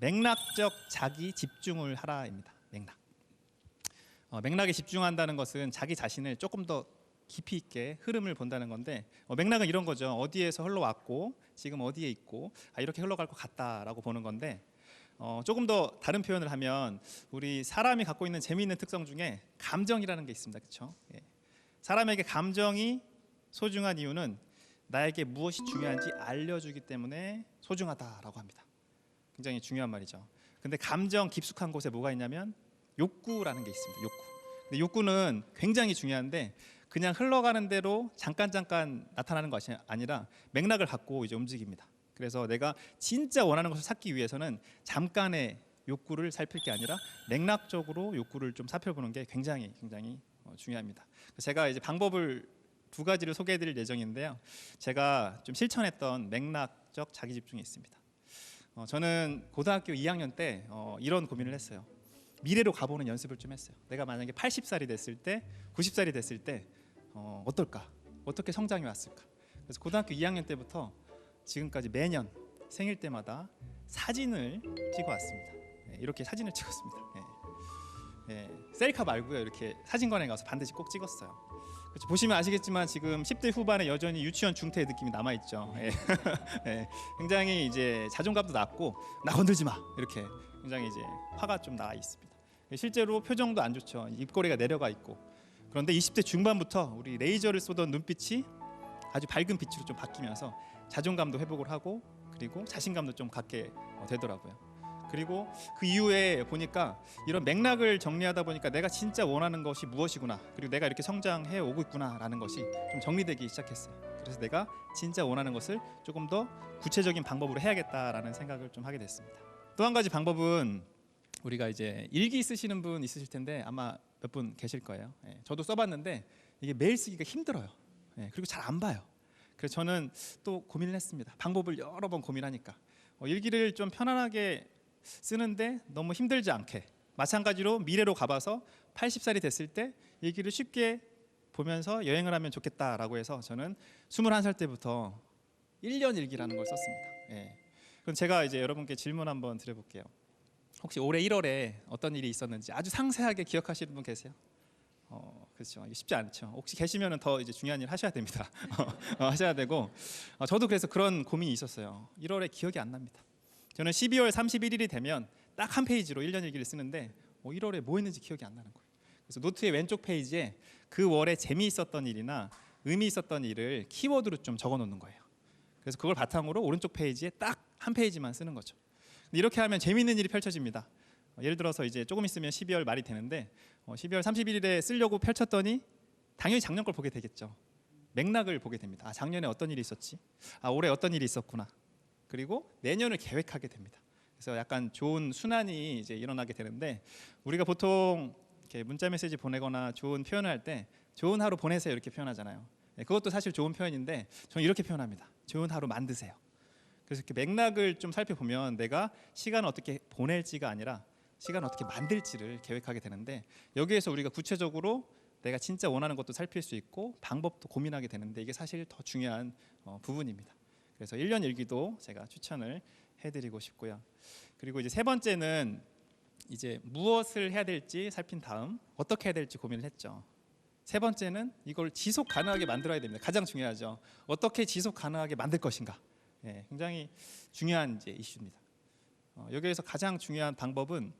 맥락적 자기 집중을 하라입니다. 맥락에 집중한다는 것은 자기 자신을 조금 더 깊이 있게 흐름을 본다는 건데, 맥락은 이런 거죠. 어디에서 흘러왔고 지금 어디에 있고 이렇게 흘러갈 것 같다라고 보는 건데, 조금 더 다른 표현을 하면 우리 사람이 갖고 있는 재미있는 특성 중에 감정이라는 게 있습니다. 그렇죠? 사람에게 감정이 소중한 이유는 나에게 무엇이 중요한지 알려주기 때문에 소중하다라고 합니다. 굉장히 중요한 말이죠. 근데 감정 깊숙한 곳에 뭐가 있냐면 욕구라는 게 있습니다. 근데 욕구는 굉장히 중요한데 그냥 흘러가는 대로 잠깐 나타나는 것이 아니라 맥락을 갖고 이제 움직입니다. 그래서 내가 진짜 원하는 것을 찾기 위해서는 잠깐의 욕구를 살필 게 아니라 맥락적으로 욕구를 좀 살펴보는 게 굉장히 중요합니다. 제가 이제 방법을 두 가지를 소개해드릴 예정인데요. 제가 좀 실천했던 맥락적 자기 집중이 있습니다. 저는 고등학교 2학년 때 이런 고민을 했어요. 미래로 가보는 연습을 좀 했어요. 내가 만약에 80살이 됐을 때, 90살이 됐을 때 어떨까? 어떻게 성장이 왔을까? 그래서 고등학교 2학년 때부터 지금까지 매년 생일 때마다 사진을 찍어 왔습니다. 이렇게 사진을 찍었습니다. 셀카 말고요. 이렇게 사진관에 가서 반드시 꼭 찍었어요. 그렇죠. 보시면 아시겠지만 지금 10대 후반에 여전히 유치원 중퇴의 느낌이 남아 있죠. 굉장히 이제 자존감도 낮고 나 건들지 마 이렇게 굉장히 이제 화가 좀 나 있습니다. 실제로 표정도 안 좋죠. 입꼬리가 내려가 있고. 그런데 20대 중반부터 우리 레이저를 쏘던 눈빛이 아주 밝은 빛으로 좀 바뀌면서 자존감도 회복을 하고 그리고 자신감도 좀 갖게 되더라고요. 그리고 그 이후에 보니까 이런 맥락을 정리하다 보니까 내가 진짜 원하는 것이 무엇이구나, 그리고 내가 이렇게 성장해 오고 있구나라는 것이 좀 정리되기 시작했어요. 그래서 내가 진짜 원하는 것을 조금 더 구체적인 방법으로 해야겠다라는 생각을 좀 하게 됐습니다. 또 한 가지 방법은 우리가 이제 일기 쓰시는 분 있으실 텐데 아마 몇 분 계실 거예요. 저도 써봤는데 이게 매일 쓰기가 힘들어요. 그리고 잘 안 봐요. 그래서 저는 또 고민을 했습니다. 방법을 여러 번 고민하니까 일기를 좀 편안하게 쓰는데 너무 힘들지 않게, 마찬가지로 미래로 가봐서 80살이 됐을 때 일기를 쉽게 보면서 여행을 하면 좋겠다라고 해서 저는 21살 때부터 1년 일기라는 걸 썼습니다. 그럼 제가 이제 여러분께 질문 한번 드려볼게요. 혹시 올해 1월에 어떤 일이 있었는지 아주 상세하게 기억하시는 분 계세요? 그렇죠. 이게 쉽지 않죠. 혹시 계시면은 더 이제 중요한 일 하셔야 됩니다. 하셔야 되고, 저도 그래서 그런 고민이 있었어요. 1월에 기억이 안 납니다. 저는 12월 31일이 되면 딱 한 페이지로 1년 일기를 쓰는데 1월에 뭐 했는지 기억이 안 나는 거예요. 그래서 노트의 왼쪽 페이지에 그 월에 재미있었던 일이나 의미 있었던 일을 키워드로 좀 적어 놓는 거예요. 그래서 그걸 바탕으로 오른쪽 페이지에 딱 한 페이지만 쓰는 거죠. 이렇게 하면 재미있는 일이 펼쳐집니다. 예를 들어서 이제 조금 있으면 12월 말이 되는데 12월 31일에 쓰려고 펼쳤더니 당연히 작년 걸 보게 되겠죠. 맥락을 보게 됩니다. 작년에 어떤 일이 있었지? 올해 어떤 일이 있었구나. 그리고 내년을 계획하게 됩니다. 그래서 약간 좋은 순환이 이제 일어나게 되는데, 우리가 보통 이렇게 문자 메시지 보내거나 좋은 표현을 할 때 좋은 하루 보내세요 이렇게 표현하잖아요. 그것도 사실 좋은 표현인데 저는 이렇게 표현합니다. 좋은 하루 만드세요. 그래서 이렇게 맥락을 좀 살펴보면 내가 시간을 어떻게 보낼지가 아니라 시간을 어떻게 만들지를 계획하게 되는데, 여기에서 우리가 구체적으로 내가 진짜 원하는 것도 살필 수 있고 방법도 고민하게 되는데, 이게 사실 더 중요한 부분입니다. 그래서 1년 일기도 제가 추천을 해드리고 싶고요. 그리고 이제 세 번째는 이제 무엇을 해야 될지 살핀 다음 어떻게 해야 될지 고민을 했죠. 세 번째는 이걸 지속 가능하게 만들어야 됩니다. 가장 중요하죠. 어떻게 지속 가능하게 만들 것인가. 예, 굉장히 중요한 이제 이슈입니다. 여기에서 가장 중요한 방법은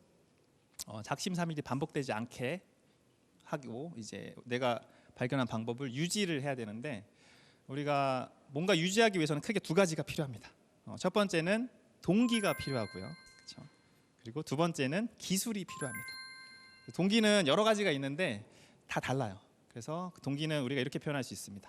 작심삼일이 반복되지 않게 하고, 이제 내가 발견한 방법을 유지를 해야 되는데, 우리가 뭔가 유지하기 위해서는 크게 두 가지가 필요합니다. 첫 번째는 동기가 필요하고요. 그렇죠? 그리고 두 번째는 기술이 필요합니다. 동기는 여러 가지가 있는데 다 달라요. 그래서 그 동기는 우리가 이렇게 표현할 수 있습니다.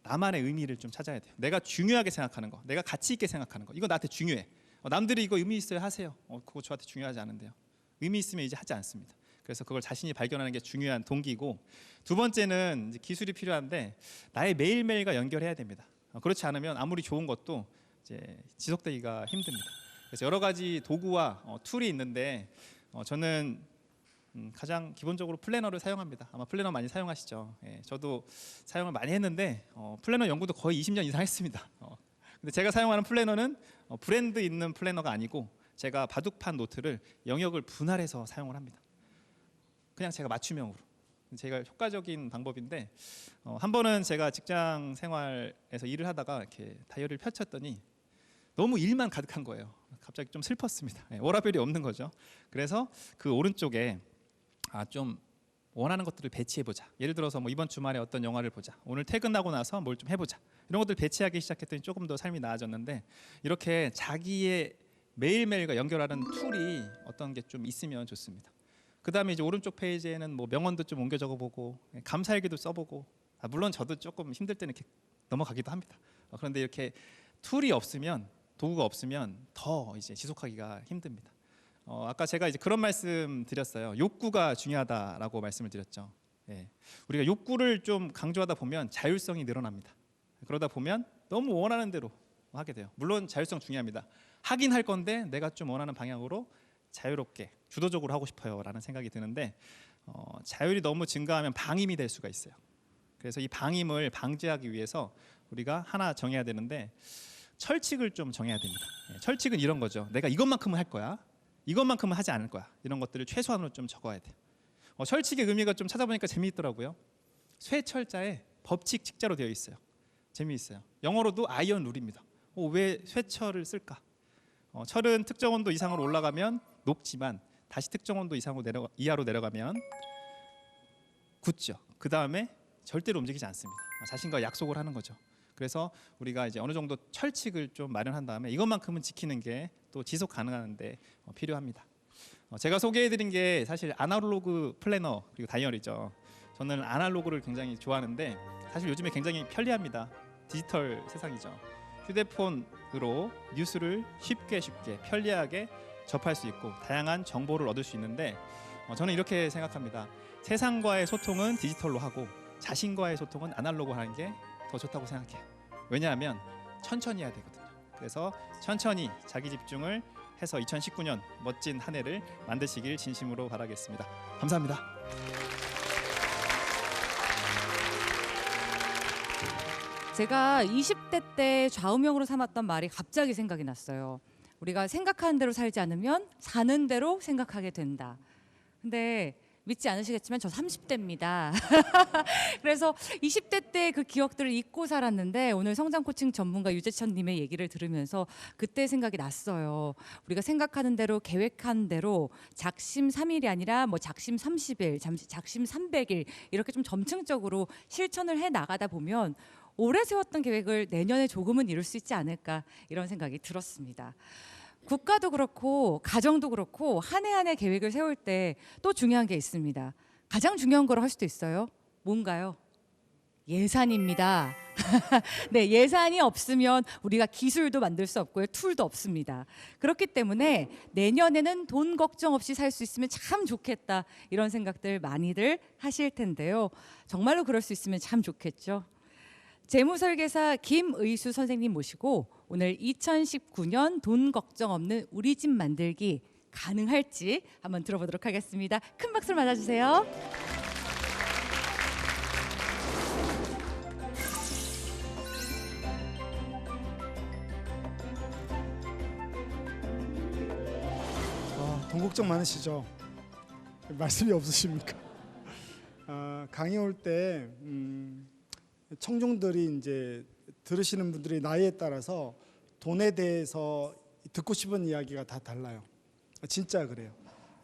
나만의 의미를 좀 찾아야 돼요. 내가 중요하게 생각하는 거, 내가 가치 있게 생각하는 거, 이거 나한테 중요해. 남들이 이거 의미 있어요 하세요. 그거 저한테 중요하지 않은데요. 의미 있으면 이제 하지 않습니다. 그래서 그걸 자신이 발견하는 게 중요한 동기고, 두 번째는 이제 기술이 필요한데 나의 매일매일과 연결해야 됩니다. 그렇지 않으면 아무리 좋은 것도 이제 지속되기가 힘듭니다. 그래서 여러 가지 도구와 툴이 있는데 저는 가장 기본적으로 플래너를 사용합니다. 아마 플래너 많이 사용하시죠. 예, 저도 사용을 많이 했는데 플래너 연구도 거의 20년 이상 했습니다. 근데 제가 사용하는 플래너는 브랜드 있는 플래너가 아니고 제가 바둑판 노트를 영역을 분할해서 사용을 합니다. 그냥 제가 맞춤형으로. 제가 효과적인 방법인데 한 번은 제가 직장 생활에서 일을 하다가 이렇게 다이어리를 펼쳤더니 너무 일만 가득한 거예요. 갑자기 좀 슬펐습니다. 예, 워라밸이 없는 거죠. 그래서 그 오른쪽에 좀 원하는 것들을 배치해보자. 예를 들어서 뭐 이번 주말에 어떤 영화를 보자. 오늘 퇴근하고 나서 뭘 좀 해보자. 이런 것들 배치하기 시작했더니 조금 더 삶이 나아졌는데, 이렇게 자기의 매일매일과 연결하는 툴이 어떤 게 좀 있으면 좋습니다. 그 다음에 이제 오른쪽 페이지에는 뭐 명언도 좀 옮겨 적어보고 감사일기도 써보고, 물론 저도 조금 힘들 때는 이렇게 넘어가기도 합니다. 그런데 이렇게 툴이 없으면, 도구가 없으면 더 이제 지속하기가 힘듭니다. 아까 제가 이제 그런 말씀 드렸어요. 욕구가 중요하다라고 말씀을 드렸죠. 예. 우리가 욕구를 좀 강조하다 보면 자율성이 늘어납니다. 그러다 보면 너무 원하는 대로 하게 돼요. 물론 자율성 중요합니다. 하긴 할 건데 내가 좀 원하는 방향으로 자유롭게 주도적으로 하고 싶어요라는 생각이 드는데, 자율이 너무 증가하면 방임이 될 수가 있어요. 그래서 이 방임을 방지하기 위해서 우리가 하나 정해야 되는데, 철칙을 좀 정해야 됩니다. 철칙은 이런 거죠. 내가 이것만큼은 할 거야. 이것만큼은 하지 않을 거야. 이런 것들을 최소한으로 좀 적어야 돼요. 철칙의 의미가 좀 찾아보니까 재미있더라고요. 쇠철자에 법칙 칙자로 되어 있어요. 재미있어요. 영어로도 아이언 룰입니다. 왜 쇠철을 쓸까? 철은 특정 온도 이상으로 올라가면 녹지만 다시 특정 온도 이하로 내려가면 굳죠. 그 다음에 절대로 움직이지 않습니다. 자신과 약속을 하는 거죠. 그래서 우리가 이제 어느 정도 철칙을 좀 마련한 다음에 이것만큼은 지키는 게 또 지속 가능한데 필요합니다. 제가 소개해드린 게 사실 아날로그 플래너 그리고 다이어리죠. 저는 아날로그를 굉장히 좋아하는데 사실 요즘에 굉장히 편리합니다. 디지털 세상이죠. 휴대폰으로 뉴스를 쉽게 편리하게 접할 수 있고 다양한 정보를 얻을 수 있는데, 저는 이렇게 생각합니다. 세상과의 소통은 디지털로 하고 자신과의 소통은 아날로그 하는 게 더 좋다고 생각해요. 왜냐하면 천천히 해야 되거든요. 그래서 천천히 자기 집중을 해서 2019년 멋진 한 해를 만드시길 진심으로 바라겠습니다. 감사합니다. 제가 20대 때 좌우명으로 삼았던 말이 갑자기 생각이 났어요. 우리가 생각하는 대로 살지 않으면 사는 대로 생각하게 된다. 근데 믿지 않으시겠지만 저 30대입니다. 그래서 20대 때 그 기억들을 잊고 살았는데 오늘 성장 코칭 전문가 유재천 님의 얘기를 들으면서 그때 생각이 났어요. 우리가 생각하는 대로 계획한 대로 작심 3일이 아니라 뭐 작심 30일, 작심 300일 이렇게 좀 점층적으로 실천을 해 나가다 보면 올해 세웠던 계획을 내년에 조금은 이룰 수 있지 않을까 이런 생각이 들었습니다. 국가도 그렇고 가정도 그렇고 한 해 한 해 계획을 세울 때 또 중요한 게 있습니다. 가장 중요한 거로 할 수도 있어요. 뭔가요? 예산입니다. 네, 예산이 없으면 우리가 기술도 만들 수 없고요. 툴도 없습니다. 그렇기 때문에 내년에는 돈 걱정 없이 살 수 있으면 참 좋겠다. 이런 생각들 많이들 하실 텐데요. 정말로 그럴 수 있으면 참 좋겠죠. 재무설계사 김의수 선생님 모시고 오늘 2019년 돈 걱정 없는 우리 집 만들기 가능할지 한번 들어보도록 하겠습니다. 큰 박수를 맞아주세요. 돈 걱정 많으시죠? 말씀이 없으십니까? 강의 올 때 청중들이 이제 들으시는 분들이 나이에 따라서 돈에 대해서 듣고 싶은 이야기가 다 달라요. 진짜 그래요.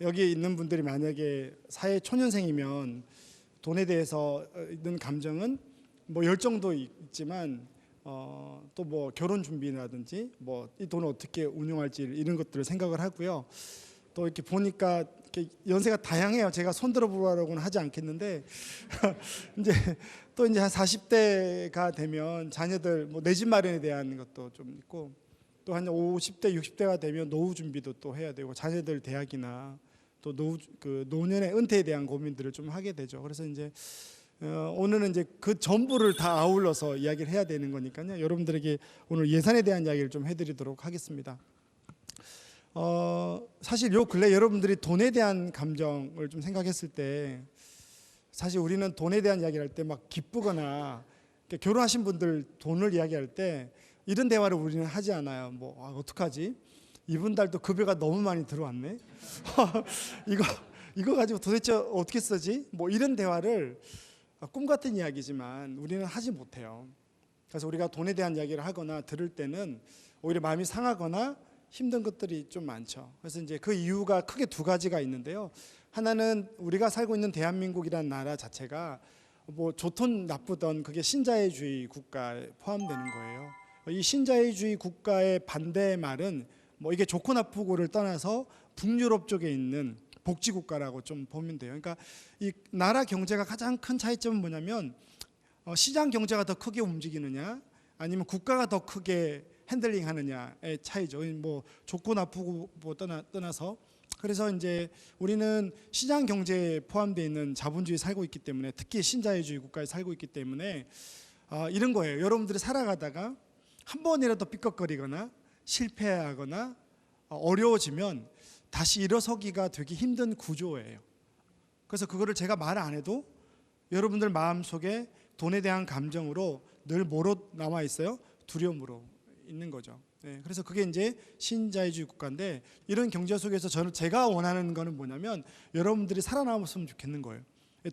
여기 있는 분들이 만약에 사회 초년생이면 돈에 대해서 있는 감정은 뭐 열정도 있지만 또 뭐 결혼 준비라든지 뭐 이 돈을 어떻게 운용할지 이런 것들을 생각을 하고요. 또 이렇게 보니까 이렇게 연세가 다양해요. 제가 손들어 보라고는 하지 않겠는데 이제 또 이제 한 40대가 되면 자녀들 뭐 내 집 마련에 대한 것도 좀 있고 또 한 50대, 60대가 되면 노후 준비도 또 해야 되고 자녀들 대학이나 또 노년의 은퇴에 대한 고민들을 좀 하게 되죠. 그래서 이제 오늘은 이제 그 전부를 다 아울러서 이야기를 해야 되는 거니까요. 여러분들에게 오늘 예산에 대한 이야기를 좀 해드리도록 하겠습니다. 사실 요 근래 여러분들이 돈에 대한 감정을 좀 생각했을 때 사실 우리는 돈에 대한 이야기를 할 때 막 기쁘거나 결혼하신 분들 돈을 이야기할 때 이런 대화를 우리는 하지 않아요. 뭐 어떡하지? 이번 달도 급여가 너무 많이 들어왔네. 이거 가지고 도대체 어떻게 쓰지? 뭐 이런 대화를 꿈 같은 이야기지만 우리는 하지 못해요. 그래서 우리가 돈에 대한 이야기를 하거나 들을 때는 오히려 마음이 상하거나 힘든 것들이 좀 많죠. 그래서 이제 그 이유가 크게 두 가지가 있는데요. 하나는 우리가 살고 있는 대한민국이라는 나라 자체가 뭐 좋든 나쁘든 그게 신자유주의 국가에 포함되는 거예요. 이 신자유주의 국가의 반대의 말은 뭐 이게 좋고 나쁘고를 떠나서 북유럽 쪽에 있는 복지국가라고 좀 보면 돼요. 그러니까 이 나라 경제가 가장 큰 차이점은 뭐냐면 시장 경제가 더 크게 움직이느냐 아니면 국가가 더 크게 핸들링하느냐의 차이죠. 뭐 좋고 나쁘고 뭐 떠나서 그래서 이제 우리는 시장 경제에 포함되어 있는 자본주의에 살고 있기 때문에 특히 신자유주의 국가에 살고 있기 때문에 이런 거예요. 여러분들이 살아가다가 한 번이라도 삐걱거리거나 실패하거나 어려워지면 다시 일어서기가 되게 힘든 구조예요. 그래서 그거를 제가 말 안 해도 여러분들 마음속에 돈에 대한 감정으로 늘 뭐로 남아 있어요? 두려움으로 있는 거죠. 네, 그래서 그게 이제 신자유주의 국가인데 이런 경제 속에서 제가 원하는 거는 뭐냐면 여러분들이 살아남았으면 좋겠는 거예요.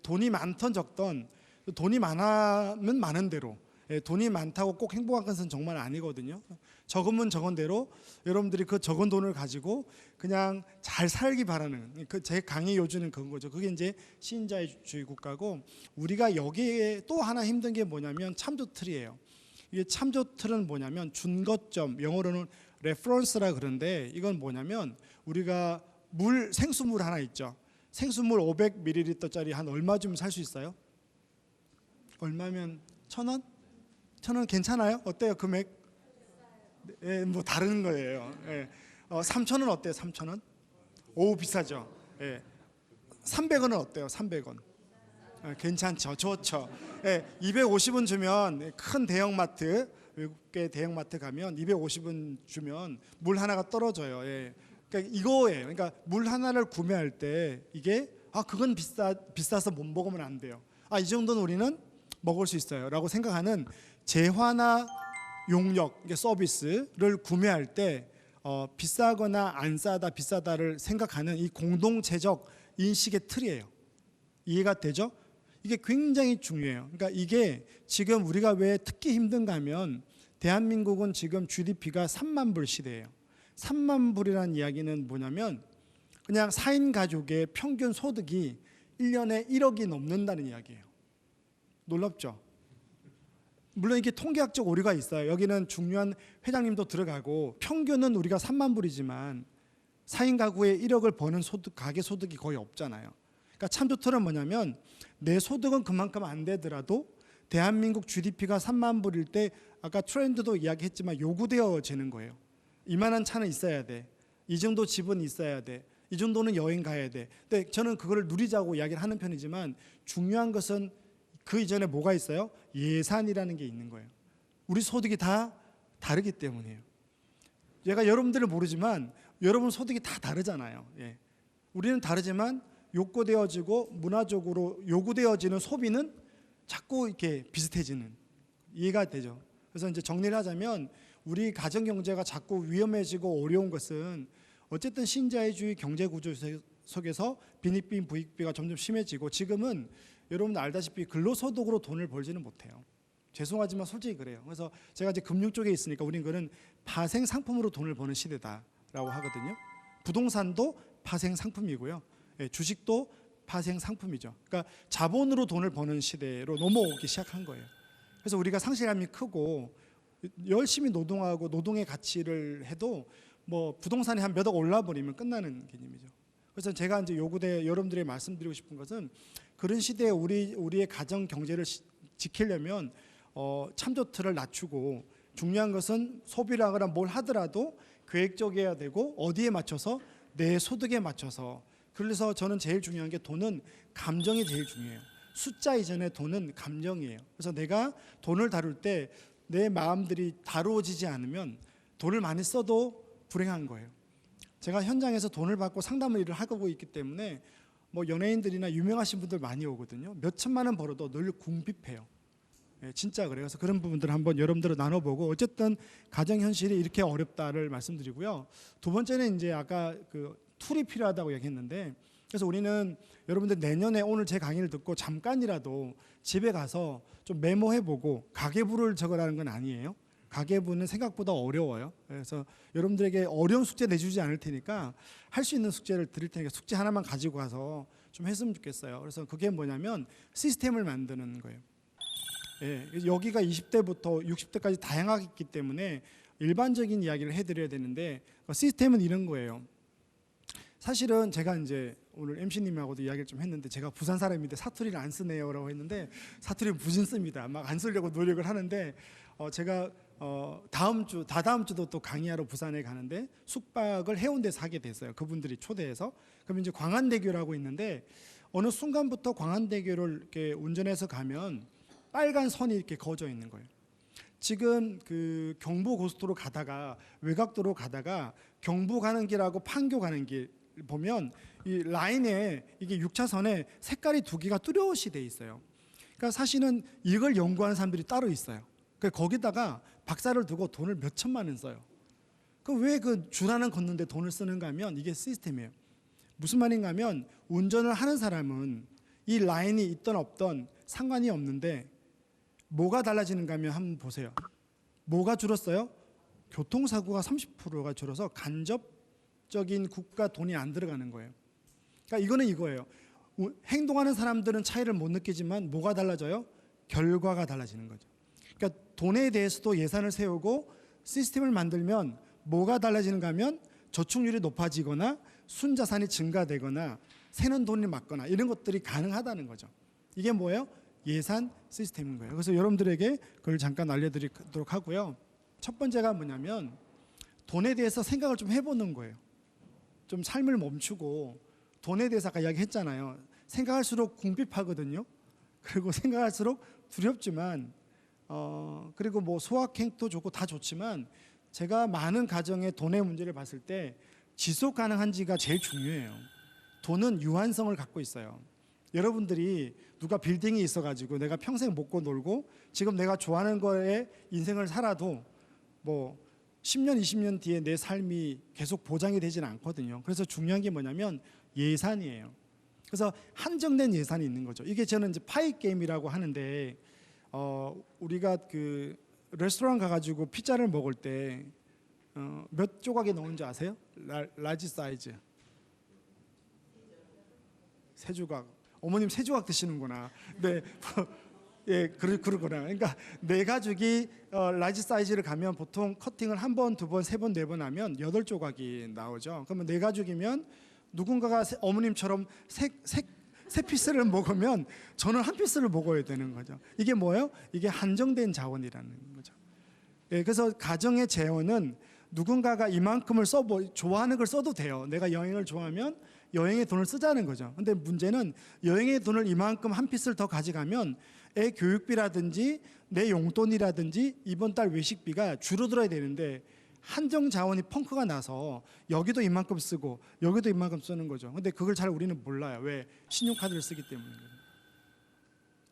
돈이 많던 적던 돈이 많으면 많은 대로 돈이 많다고 꼭 행복한 것은 정말 아니거든요. 적으면 적은 대로 여러분들이 그 적은 돈을 가지고 그냥 잘 살기 바라는 제 강의 요지는 그건 거죠. 그게 이제 신자유주의 국가고 우리가 여기에 또 하나 힘든 게 뭐냐면 참조틀이에요. 이게 참조틀은 뭐냐면 준거점, 영어로는 레퍼런스라 그러는데 이건 뭐냐면 우리가 생수물 하나 있죠. 생수물 500ml짜리 한 얼마 주면 살 수 있어요? 얼마면 1,000원? 1,000원 괜찮아요? 어때요 금액? 예, 뭐 다른 거예요. 예. 3,000원 어때요? 3,000원? 오 비싸죠. 예. 300원은 어때요? 300원. 괜찮죠, 좋죠. 250원 주면 큰 대형마트, 외국계 대형마트 가면 250원 주면 물 하나가 떨어져요. 그러니까 이거예요. 그러니까 물 하나를 구매할 때 이게 그건 비싸서 못 먹으면 안 돼요. 이 정도는 우리는 먹을 수 있어요라고 생각하는 재화나 용역, 서비스를 구매할 때 비싸거나 안 싸다, 비싸다를 생각하는 이 공동체적 인식의 틀이에요. 이해가 되죠? 이게 굉장히 중요해요. 그러니까 이게 지금 우리가 왜 특히 힘든가 하면 대한민국은 지금 GDP가 3만 불 시대예요. 3만 불이라는 이야기는 뭐냐면 그냥 4인 가족의 평균 소득이 1년에 1억이 넘는다는 이야기예요. 놀랍죠? 물론 이게 통계학적 오류가 있어요. 여기는 중요한 회장님도 들어가고 평균은 우리가 3만 불이지만 4인 가구에 1억을 버는 가계 소득이 거의 없잖아요. 그러니까 참조틀은 뭐냐면 내 소득은 그만큼 안 되더라도 대한민국 GDP가 3만 불일 때 아까 트렌드도 이야기했지만 요구되어지는 거예요. 이만한 차는 있어야 돼. 이 정도 집은 있어야 돼. 이 정도는 여행 가야 돼. 근데 저는 그거를 누리자고 이야기를 하는 편이지만 중요한 것은 그 이전에 뭐가 있어요? 예산이라는 게 있는 거예요. 우리 소득이 다 다르기 때문이에요. 제가 여러분들을 모르지만 여러분 소득이 다 다르잖아요. 예. 우리는 다르지만 욕구되어지고 문화적으로 요구되어지는 소비는 자꾸 이렇게 비슷해지는, 이해가 되죠. 그래서 이제 정리를 하자면 우리 가정 경제가 자꾸 위험해지고 어려운 것은 어쨌든 신자유주의 경제 구조 속에서 빈익빈 부익비가 점점 심해지고, 지금은 여러분 알다시피 근로소득으로 돈을 벌지는 못해요. 죄송하지만 솔직히 그래요. 그래서 제가 이제 금융 쪽에 있으니까 우리는 그는 파생 상품으로 돈을 버는 시대다라고 하거든요. 부동산도 파생 상품이고요. 예, 주식도 파생 상품이죠. 그러니까 자본으로 돈을 버는 시대로 넘어오기 시작한 거예요. 그래서 우리가 상실감이 크고 열심히 노동하고 노동의 가치를 해도 뭐 부동산이 한 몇 억 올라버리면 끝나는 개념이죠. 그래서 제가 이제 요구대 여러분들에게 말씀드리고 싶은 것은, 그런 시대에 우리의 가정 경제를 지키려면 참조틀을 낮추고, 중요한 것은 소비를 하거나 뭘 하더라도 계획적이어야 되고 어디에 맞춰서, 내 소득에 맞춰서. 그래서 저는 제일 중요한 게, 돈은 감정이 제일 중요해요. 숫자 이전에 돈은 감정이에요. 그래서 내가 돈을 다룰 때 내 마음들이 다루어지지 않으면 돈을 많이 써도 불행한 거예요. 제가 현장에서 돈을 받고 상담을 일을 하고 있기 때문에 뭐 연예인들이나 유명하신 분들 많이 오거든요. 몇 천만 원 벌어도 늘 궁핍해요. 예, 진짜 그래요. 그래서 그런 부분들을 한번 여러분들을 나눠보고, 어쨌든 가정 현실이 이렇게 어렵다를 말씀드리고요. 두 번째는 이제 아까 그 툴이 필요하다고 얘기했는데, 그래서 우리는 여러분들 내년에 오늘 제 강의를 듣고 잠깐이라도 집에 가서 좀 메모해보고, 가계부를 적으라는 건 아니에요. 가계부는 생각보다 어려워요. 그래서 여러분들에게 어려운 숙제 내주지 않을 테니까 할 수 있는 숙제를 드릴 테니까 숙제 하나만 가지고 가서 좀 했으면 좋겠어요. 그래서 그게 뭐냐면 시스템을 만드는 거예요. 예, 여기가 20대부터 60대까지 다양하기 때문에 일반적인 이야기를 해드려야 되는데, 시스템은 이런 거예요. 사실은 제가 이제 오늘 MC님하고도 이야기를 좀 했는데, 제가 부산 사람인데 사투리를 안 쓰네요라고 했는데, 사투리는 부진 씁니다. 막 안 쓰려고 노력을 하는데, 제가 다음 주도 또 강의하러 부산에 가는데 숙박을 해운대에서 하게 됐어요. 그분들이 초대해서. 그럼 이제 광안대교라고 있는데, 어느 순간부터 광안대교를 이렇게 운전해서 가면 빨간 선이 이렇게 그어져 있는 거예요. 지금 그 경부 고속도로 가다가, 외곽도로 가다가 경부 가는 길하고 판교 가는 길 보면 이 라인에, 이게 6차선에 색깔이 두 개가 뚜렷이 돼 있어요. 그러니까 사실은 이걸 연구하는 사람들이 따로 있어요. 거기다가 박사를 두고 돈을 몇 천만 원 써요. 그럼 왜 그 줄 하나 걷는데 돈을 쓰는가 하면, 이게 시스템이에요. 무슨 말인가 하면, 운전을 하는 사람은 이 라인이 있던 없던 상관이 없는데, 뭐가 달라지는가 하면 한번 보세요. 뭐가 줄었어요? 교통사고가 30%가 줄어서 간접적인 국가 돈이 안 들어가는 거예요. 그러니까 이거는 이거예요. 행동하는 사람들은 차이를 못 느끼지만 뭐가 달라져요? 결과가 달라지는 거죠. 그러니까 돈에 대해서도 예산을 세우고 시스템을 만들면 뭐가 달라지는가 하면, 저축률이 높아지거나 순자산이 증가되거나 새는 돈이 맞거나 이런 것들이 가능하다는 거죠. 이게 뭐예요? 예산 시스템인 거예요. 그래서 여러분들에게 그걸 잠깐 알려드리도록 하고요. 첫 번째가 뭐냐면, 돈에 대해서 생각을 좀 해보는 거예요. 좀 삶을 멈추고, 돈에 대해서 아까 이야기했잖아요. 생각할수록 궁핍하거든요. 그리고 생각할수록 두렵지만, 그리고 뭐 소확행도 좋고 다 좋지만, 제가 많은 가정의 돈의 문제를 봤을 때 지속 가능한지가 제일 중요해요. 돈은 유한성을 갖고 있어요. 여러분들이 누가 빌딩이 있어가지고 내가 평생 먹고 놀고 지금 내가 좋아하는 거에 인생을 살아도 뭐 10년, 20년 뒤에 내 삶이 계속 보장이 되지는 않거든요. 그래서 중요한 게 뭐냐면 예산이에요. 그래서 한정된 예산이 있는 거죠. 이게 저는 이제 파이 게임이라고 하는데, 우리가 그 레스토랑 가가지고 피자를 먹을 때 몇 조각이 나오는지 아세요? 라지 사이즈. 3조각. 어머님 3조각 드시는구나. 네, 예, 그러구나. 그러니까 네 가족이 라지 사이즈를 가면 보통 커팅을 한 번, 두 번, 세 번, 네 번 하면 8조각이 나오죠. 그러면 네 가족이면 누군가가 어머님처럼 세 피스를 먹으면 저는 한 피스를 먹어야 되는 거죠. 이게 뭐예요? 이게 한정된 자원이라는 거죠. 예, 그래서 가정의 재원은 누군가가 이만큼을 좋아하는 걸 써도 돼요. 내가 여행을 좋아하면 여행에 돈을 쓰자는 거죠. 근데 문제는 여행의 돈을 이만큼 한 피스를 더 가져가면 애 교육비라든지 내 용돈이라든지 이번 달 외식비가 줄어들어야 되는데 한정 자원이 펑크가 나서 여기도 이만큼 쓰고 여기도 이만큼 쓰는 거죠. 근데 그걸 잘 우리는 몰라요. 왜? 신용카드를 쓰기 때문에.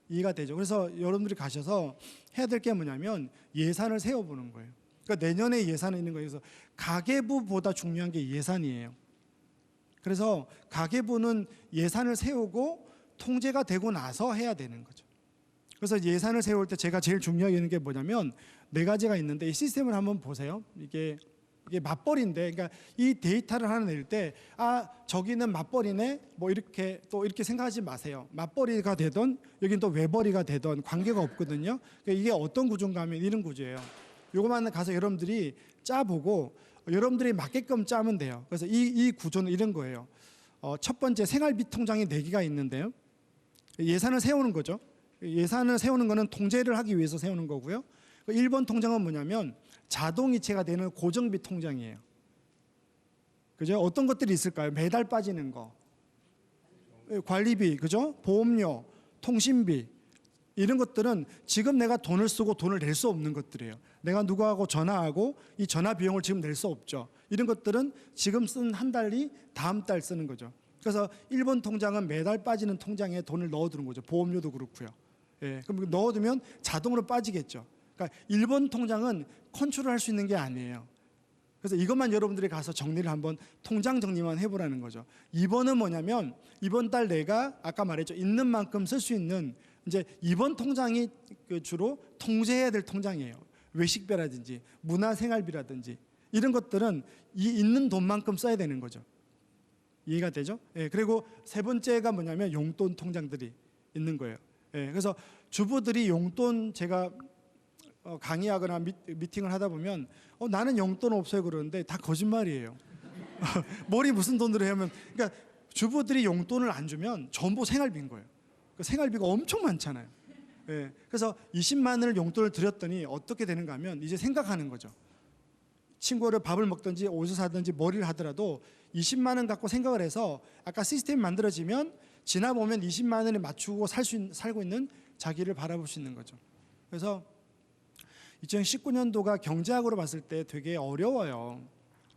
이해가 되죠. 그래서 여러분들이 가셔서 해야 될 게 뭐냐면 예산을 세워보는 거예요. 그러니까 내년에 예산이 있는 거예요. 그래서 가계부보다 중요한 게 예산이에요. 그래서 가계부는 예산을 세우고 통제가 되고 나서 해야 되는 거죠. 그래서 예산을 세울 때 제가 제일 중요하게 여기는 게 뭐냐면 네 가지가 있는데 이 시스템을 한번 보세요. 이게 맞벌이인데, 그러니까 이 데이터를 하나 낼 때 저기는 맞벌이네 뭐 이렇게 또 이렇게 생각하지 마세요. 맞벌이가 되던 여긴 또 외벌이가 되던 관계가 없거든요. 그러니까 이게 어떤 구조인가 하면 이런 구조예요. 요거만 가서 여러분들이 짜보고 여러분들이 맞게끔 짜면 돼요. 그래서 이 구조는 이런 거예요. 첫 번째 생활비 통장이 4개가 있는데요. 예산을 세우는 거죠. 예산을 세우는 거는 통제를 하기 위해서 세우는 거고요. 1번 통장은 뭐냐면 자동이체가 되는 고정비 통장이에요. 그죠? 어떤 것들이 있을까요? 매달 빠지는 거, 관리비, 그죠? 보험료, 통신비 이런 것들은 지금 내가 돈을 쓰고 돈을 낼 수 없는 것들이에요. 내가 누구하고 전화하고 이 전화 비용을 지금 낼 수 없죠. 이런 것들은 지금 쓴 한 달이 다음 달 쓰는 거죠. 그래서 1번 통장은 매달 빠지는 통장에 돈을 넣어두는 거죠. 보험료도 그렇고요. 예, 그럼 넣어두면 자동으로 빠지겠죠. 그러니까 1번 통장은 컨트롤할 수 있는 게 아니에요. 그래서 이것만 여러분들이 가서 정리를 한번 통장 정리만 해보라는 거죠. 2번은 뭐냐면 이번 달 내가 아까 말했죠. 있는 만큼 쓸 수 있는 이제 2번 통장이 주로 통제해야 될 통장이에요. 외식비라든지 문화생활비라든지 이런 것들은 이 있는 돈만큼 써야 되는 거죠. 이해가 되죠? 예, 그리고 세 번째가 뭐냐면 용돈 통장들이 있는 거예요. 예, 그래서 주부들이 용돈 제가 강의하거나 미팅을 하다 보면 나는 용돈 없어요 그러는데 다 거짓말이에요. 머리 무슨 돈으로 하면 그러니까 주부들이 용돈을 안 주면 전부 생활비인 거예요. 그 생활비가 엄청 많잖아요. 예, 그래서 20만 원을 용돈을 드렸더니 어떻게 되는가 하면 이제 생각하는 거죠. 친구를 밥을 먹든지 옷을 사든지 머리를 하더라도 20만 원 갖고 생각을 해서 아까 시스템이 만들어지면 지나보면 20만 원에 맞추고 살고 있는 자기를 바라볼 수 있는 거죠. 그래서 2019년도가 경제학으로 봤을 때 되게 어려워요.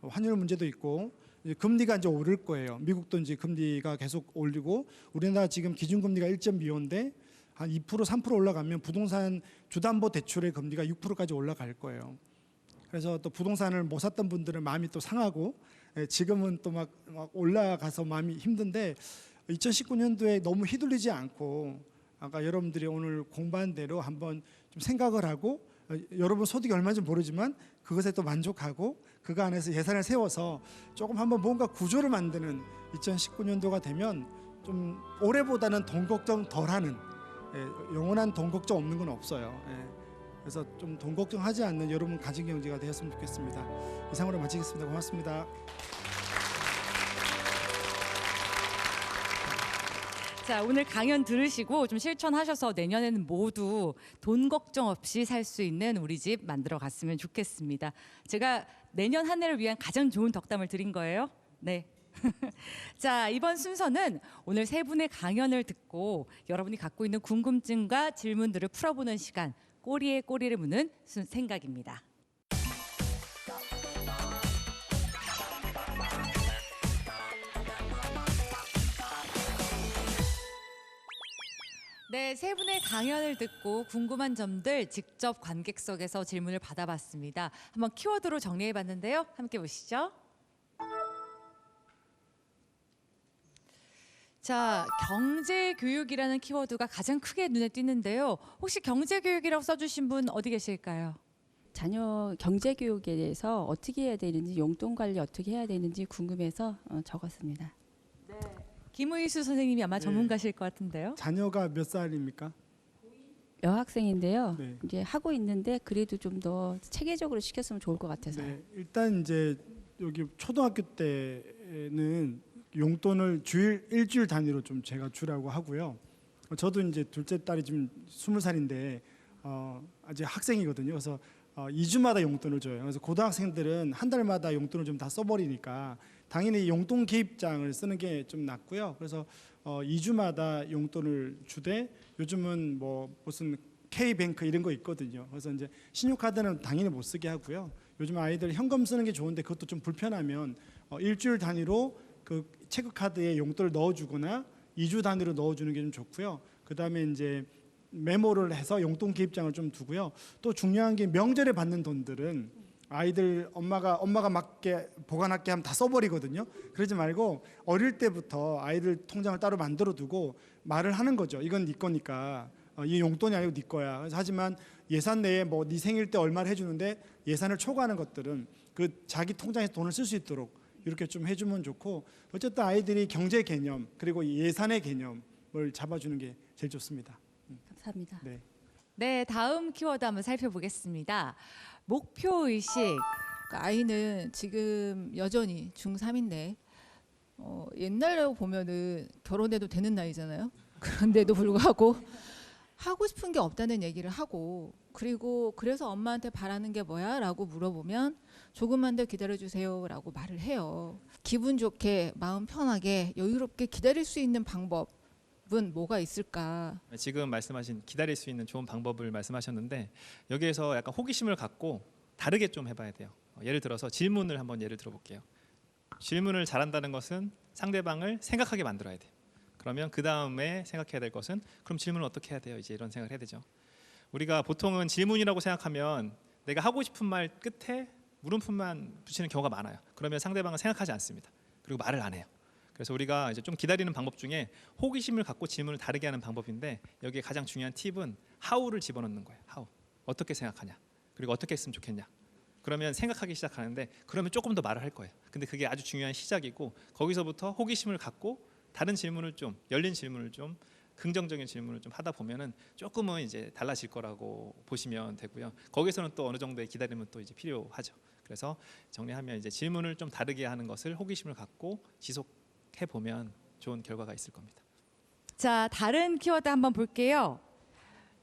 환율 문제도 있고 이제 금리가 이제 오를 거예요. 미국도 이제 금리가 계속 올리고 우리나라 지금 기준금리가 1.25인데 한 2% 3% 올라가면 부동산 주담보 대출의 금리가 6%까지 올라갈 거예요. 그래서 또 부동산을 못 샀던 분들은 마음이 또 상하고 지금은 또 막 올라가서 마음이 힘든데 2019년도에 너무 휘둘리지 않고 아까 여러분들이 오늘 공부한 대로 한번 좀 생각을 하고 여러분 소득이 얼마인지 모르지만 그것에 또 만족하고 그거 안에서 예산을 세워서 조금 한번 뭔가 구조를 만드는 2019년도가 되면 좀 올해보다는 돈 걱정 덜하는 영원한 돈 걱정 없는 건 없어요. 그래서 좀 돈 걱정하지 않는 여러분 가정경제가 되었으면 좋겠습니다. 이상으로 마치겠습니다. 고맙습니다. 자, 오늘 강연 들으시고 좀 실천하셔서 내년에는 모두 돈 걱정 없이 살 수 있는 우리 집 만들어 갔으면 좋겠습니다. 제가 내년 한 해를 위한 가장 좋은 덕담을 드린 거예요. 네. 자, 이번 순서는 오늘 세 분의 강연을 듣고 여러분이 갖고 있는 궁금증과 질문들을 풀어보는 시간, 꼬리에 꼬리를 무는 생각입니다. 네, 세 분의 강연을 듣고 궁금한 점들 직접 관객석에서 질문을 받아봤습니다. 한번 키워드로 정리해봤는데요. 함께 보시죠. 자, 경제교육이라는 키워드가 가장 크게 눈에 띄는데요. 혹시 경제교육이라고 써주신 분 어디 계실까요? 자녀 경제교육에 대해서 어떻게 해야 되는지, 용돈 관리 어떻게 해야 되는지 궁금해서 적었습니다. 네. 김의수 선생님이 아마 전문가실 것 같은데요. 자녀가 몇 살입니까? 여학생인데요. 네. 이제 하고 있는데 그래도 좀 더 체계적으로 시켰으면 좋을 것 같아서. 네, 일단 이제 여기 초등학교 때는 용돈을 일주일 단위로 좀 제가 주라고 하고요. 저도 이제 둘째 딸이 지금 20살인데 아직 학생이거든요. 그래서 2주마다 용돈을 줘요. 그래서 고등학생들은 한 달마다 용돈을 좀 다 써버리니까 당연히 용돈 기입장을 쓰는 게 좀 낫고요. 그래서 2주마다 용돈을 주되 요즘은 뭐 무슨 K뱅크 이런 거 있거든요. 그래서 이제 신용카드는 당연히 못 쓰게 하고요. 요즘 아이들 현금 쓰는 게 좋은데 그것도 좀 불편하면 일주일 단위로 그 체크카드에 용돈을 넣어주거나 2주 단위로 넣어주는 게 좀 좋고요. 그 다음에 이제 메모를 해서 용돈 기입장을 좀 두고요. 또 중요한 게 명절에 받는 돈들은 아이들 엄마가 맞게 보관할게 하면 다 써버리거든요. 그러지 말고 어릴 때부터 아이들 통장을 따로 만들어 두고 말을 하는 거죠. 이건 네 거니까 이 용돈이 아니고 네 거야. 그래서 하지만 예산 내에 뭐 네 생일 때 얼마를 해주는데 예산을 초과하는 것들은 그 자기 통장에서 돈을 쓸 수 있도록 이렇게 좀 해주면 좋고 어쨌든 아이들이 경제 개념 그리고 예산의 개념을 잡아주는 게 제일 좋습니다. 감사합니다. 네. 네, 다음 키워드 한번 살펴보겠습니다. 목표 의식. 그러니까 아이는 지금 여전히 중3인데 옛날로 보면은 결혼해도 되는 나이잖아요. 그런데도 불구하고 하고 싶은 게 없다는 얘기를 하고 그리고 그래서 엄마한테 바라는 게 뭐야? 라고 물어보면 조금만 더 기다려주세요 라고 말을 해요. 기분 좋게 마음 편하게 여유롭게 기다릴 수 있는 방법은 뭐가 있을까? 지금 말씀하신 기다릴 수 있는 좋은 방법을 말씀하셨는데 여기에서 약간 호기심을 갖고 다르게 좀 해봐야 돼요. 예를 들어서 질문을 한번 예를 들어볼게요. 질문을 잘한다는 것은 상대방을 생각하게 만들어야 돼요. 그러면 그 다음에 생각해야 될 것은 그럼 질문을 어떻게 해야 돼요? 이제 이런 생각을 해야 되죠. 우리가 보통은 질문이라고 생각하면 내가 하고 싶은 말 끝에 물음표만 붙이는 경우가 많아요. 그러면 상대방은 생각하지 않습니다. 그리고 말을 안 해요. 그래서 우리가 이제 좀 기다리는 방법 중에 호기심을 갖고 질문을 다르게 하는 방법인데 여기에 가장 중요한 팁은 how를 집어넣는 거예요. how. 어떻게 생각하냐? 그리고 어떻게 했으면 좋겠냐? 그러면 생각하기 시작하는데 그러면 조금 더 말을 할 거예요. 근데 그게 아주 중요한 시작이고 거기서부터 호기심을 갖고 다른 질문을 좀 열린 질문을 좀 긍정적인 질문을 좀 하다 보면은 조금은 이제 달라질 거라고 보시면 되고요. 거기서는 또 어느 정도의 기다림은 또 이제 필요하죠. 그래서 정리하면 이제 질문을 좀 다르게 하는 것을 호기심을 갖고 지속해 보면 좋은 결과가 있을 겁니다. 자, 다른 키워드 한번 볼게요.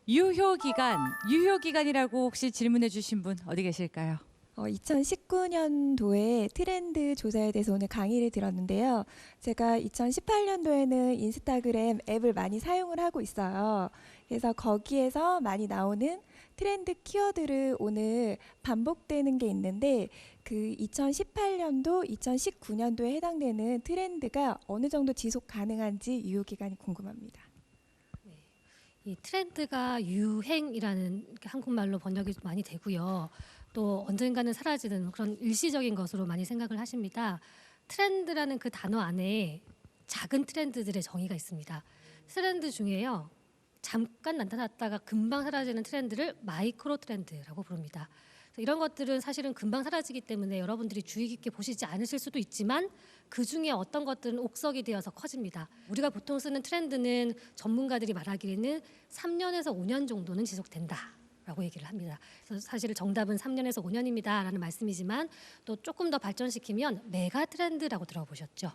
유효기간이라고 혹시 질문해 주신 분 어디 계실까요? 2019년도에 트렌드 조사에 대해서 오늘 강의를 들었는데요. 제가 2018년도에는 인스타그램 앱을 많이 사용을 하고 있어요. 그래서 거기에서 많이 나오는 트렌드 키워드를 오늘 반복되는 게 있는데 그 2018년도, 2019년도에 해당되는 트렌드가 어느 정도 지속 가능한지 유효기간이 궁금합니다. 이 트렌드가 유행이라는 한국말로 번역이 많이 되고요. 또 언젠가는 사라지는 그런 일시적인 것으로 많이 생각을 하십니다. 트렌드라는 그 단어 안에 작은 트렌드들의 정의가 있습니다. 트렌드 중에요. 잠깐 나타났다가 금방 사라지는 트렌드를 마이크로 트렌드라고 부릅니다. 이런 것들은 사실은 금방 사라지기 때문에 여러분들이 주의 깊게 보시지 않으실 수도 있지만 그 중에 어떤 것들은 옥석이 되어서 커집니다. 우리가 보통 쓰는 트렌드는 전문가들이 말하기에는 3년에서 5년 정도는 지속된다. 라고 얘기를 합니다. 그래서 사실 정답은 3년에서 5년입니다 라는 말씀이지만 또 조금 더 발전시키면 메가 트렌드라고 들어보셨죠?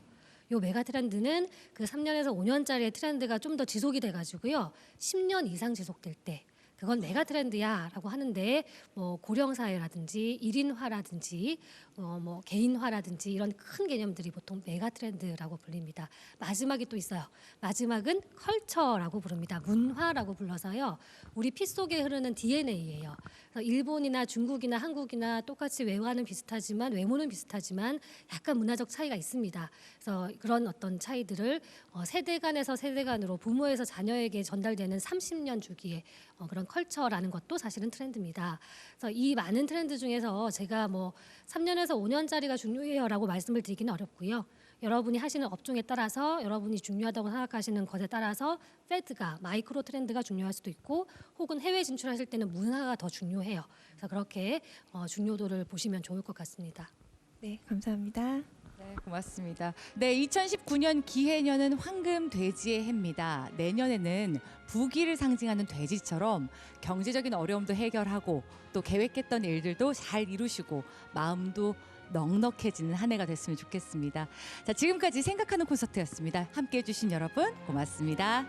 요 메가 트렌드는 그 3년에서 5년짜리의 트렌드가 좀 더 지속이 돼가지고요 10년 이상 지속될 때 그건 메가 트렌드야라고 하는데 뭐 고령사회라든지 1인화라든지 뭐 개인화라든지 이런 큰 개념들이 보통 메가 트렌드라고 불립니다. 마지막이 또 있어요. 마지막은 컬처라고 부릅니다. 문화라고 불러서요. 우리 피 속에 흐르는 DNA예요. 일본이나 중국이나 한국이나 똑같이 외화는 비슷하지만 외모는 비슷하지만 약간 문화적 차이가 있습니다. 그래서 그런 어떤 차이들을 세대 간에서 세대 간으로 부모에서 자녀에게 전달되는 30년 주기의 그런 컬처라는 것도 사실은 트렌드입니다. 그래서 이 많은 트렌드 중에서 제가 뭐 3년에서 5년짜리가 중요해요라고 말씀을 드리기는 어렵고요. 여러분이 하시는 업종에 따라서 여러분이 중요하다고 생각하시는 것에 따라서 패드가 마이크로 트렌드가 중요할 수도 있고 혹은 해외 진출하실 때는 문화가 더 중요해요. 그래서 그렇게 중요도를 보시면 좋을 것 같습니다. 네, 감사합니다. 네, 고맙습니다. 네, 2019년 기해년은 황금 돼지의 해입니다. 내년에는 부귀를 상징하는 돼지처럼 경제적인 어려움도 해결하고 또 계획했던 일들도 잘 이루시고 마음도 넉넉해지는 한 해가 됐으면 좋겠습니다. 자, 지금까지 생각하는 콘서트였습니다. 함께해 주신 여러분 고맙습니다.